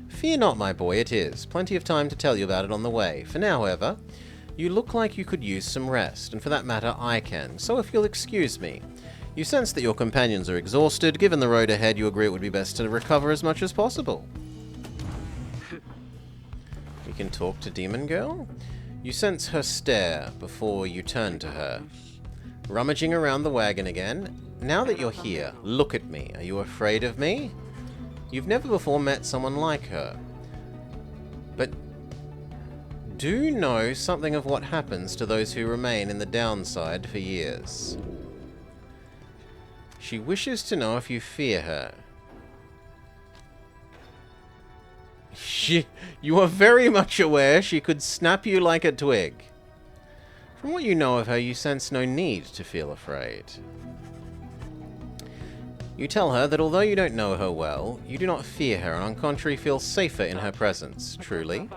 Fear not, my boy, it is. Plenty of time to tell you about it on the way. For now, however, you look like you could use some rest, and for that matter, I can. So if you'll excuse me. You sense that your companions are exhausted. Given the road ahead, you agree it would be best to recover as much as possible. We can talk to Demon Girl. You sense her stare before you turn to her. Rummaging around the wagon again. Now that you're here, look at me. Are you afraid of me? You've never before met someone like her. But do know something of what happens to those who remain in the downside for years. She wishes to know if you fear her. You are very much aware she could snap you like a twig. From what you know of her, you sense no need to feel afraid. You tell her that although you don't know her well, you do not fear her and on contrary feel safer in her presence. Truly?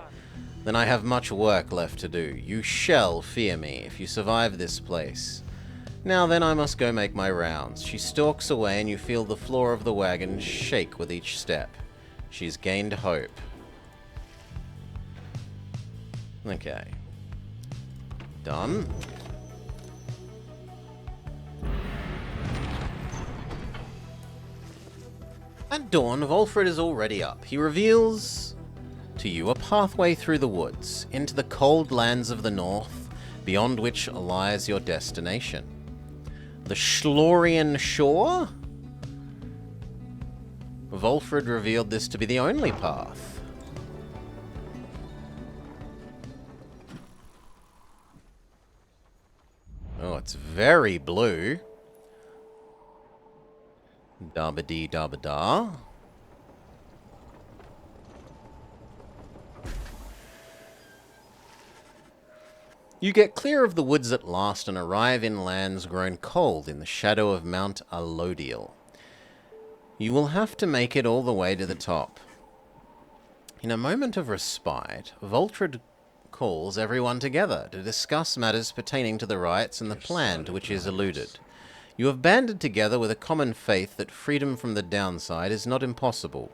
Then I have much work left to do. You shall fear me if you survive this place. Now then, I must go make my rounds. She stalks away and you feel the floor of the wagon shake with each step. She's gained hope. Okay. Done. At dawn, Volfred is already up. He reveals to you a pathway through the woods, into the cold lands of the north, beyond which lies your destination. The Schlorian Shore? Volfred revealed this to be the only path. Oh, it's very blue. Dabba-dee dabba-da. You get clear of the woods at last and arrive in lands grown cold in the shadow of Mount Alodiel. You will have to make it all the way to the top. In a moment of respite, Voltred calls everyone together to discuss matters pertaining to the rites and the plan to which is alluded. You have banded together with a common faith that freedom from the downside is not impossible.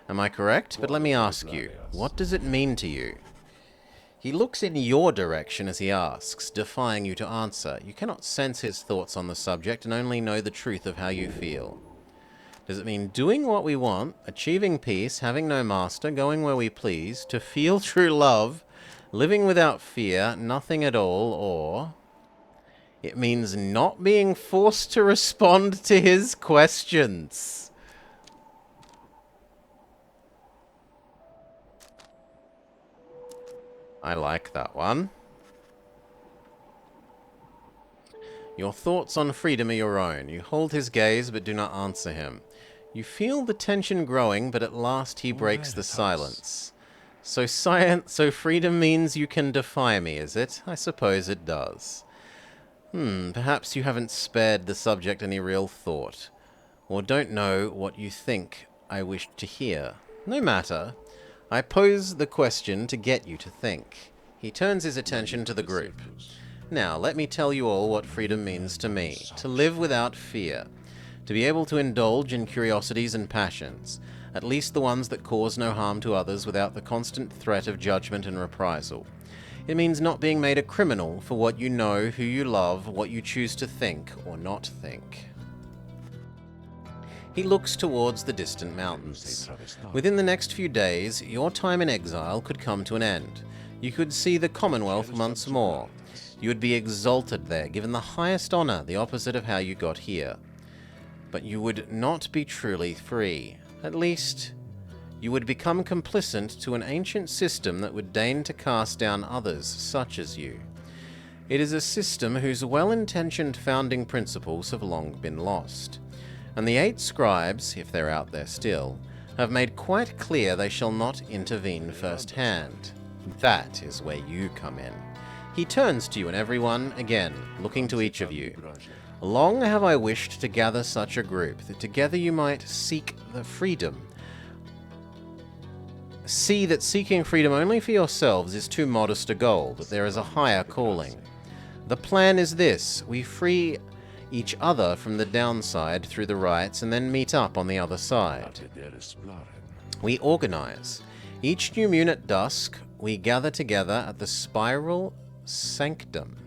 Am I correct? But let me ask you, what does it mean to you? He looks in your direction as he asks, defying you to answer. You cannot sense his thoughts on the subject and only know the truth of how you feel. Does it mean doing what we want, achieving peace, having no master, going where we please, to feel true love, living without fear, nothing at all, or... It means not being forced to respond to his questions. I like that one. Your thoughts on freedom are your own. You hold his gaze but do not answer him. You feel the tension growing, but at last he breaks the silence. So freedom means you can defy me, is it? I suppose it does. Perhaps you haven't spared the subject any real thought, or don't know what you think I wish to hear. No matter. I pose the question to get you to think. He turns his attention to the group. Now, let me tell you all what freedom means to me. To live without fear. To be able to indulge in curiosities and passions, at least the ones that cause no harm to others without the constant threat of judgment and reprisal. It means not being made a criminal for what you know, who you love, what you choose to think or not think. He looks towards the distant mountains. Within the next few days, your time in exile could come to an end. You could see the Commonwealth once more. You would be exalted there, given the highest honor, the opposite of how you got here. But you would not be truly free. At least, you would become complicit to an ancient system that would deign to cast down others, such as you. It is a system whose well-intentioned founding principles have long been lost. And the 8 scribes, if they're out there still, have made quite clear they shall not intervene firsthand. That is where you come in. He turns to you and everyone, again, looking to each of you. Long have I wished to gather such a group, that together you might seek the freedom. See that seeking freedom only for yourselves is too modest a goal, that there is a higher calling. The plan is this: we free each other from the downside through the rites and then meet up on the other side. We organize. Each new moon at dusk, we gather together at the Spiral Sanctum,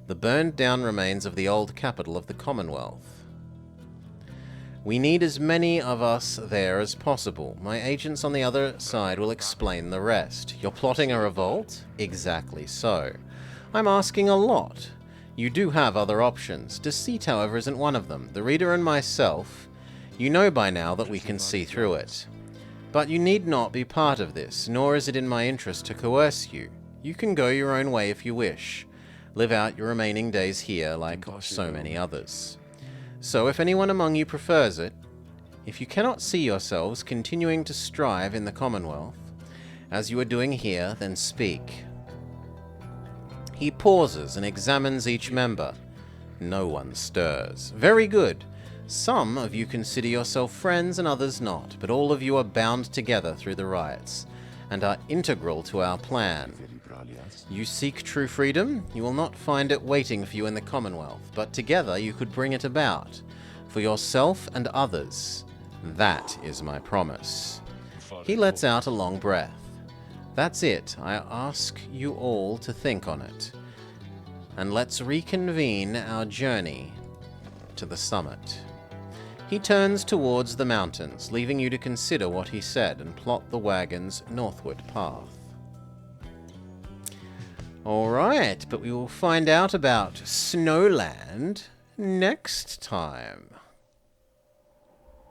the burned down remains of the old capital of the Commonwealth. We need as many of us there as possible. My agents on the other side will explain the rest. You're plotting a revolt? Exactly so. I'm asking a lot. You do have other options. Deceit, however, isn't one of them. The reader and myself, you know by now that we can see through it. But you need not be part of this, nor is it in my interest to coerce you. You can go your own way if you wish. Live out your remaining days here like so many others. So if anyone among you prefers it, if you cannot see yourselves continuing to strive in the Commonwealth, as you are doing here, then speak. He pauses and examines each member. No one stirs. Very good. Some of you consider yourself friends and others not, but all of you are bound together through the rites, and are integral to our plan. You seek true freedom? You will not find it waiting for you in the Commonwealth, but together you could bring it about, for yourself and others. That is my promise. He lets out a long breath. That's it. I ask you all to think on it. And let's reconvene our journey to the summit. He turns towards the mountains, leaving you to consider what he said and plot the wagon's northward path. Alright, but we will find out about Snowland next time.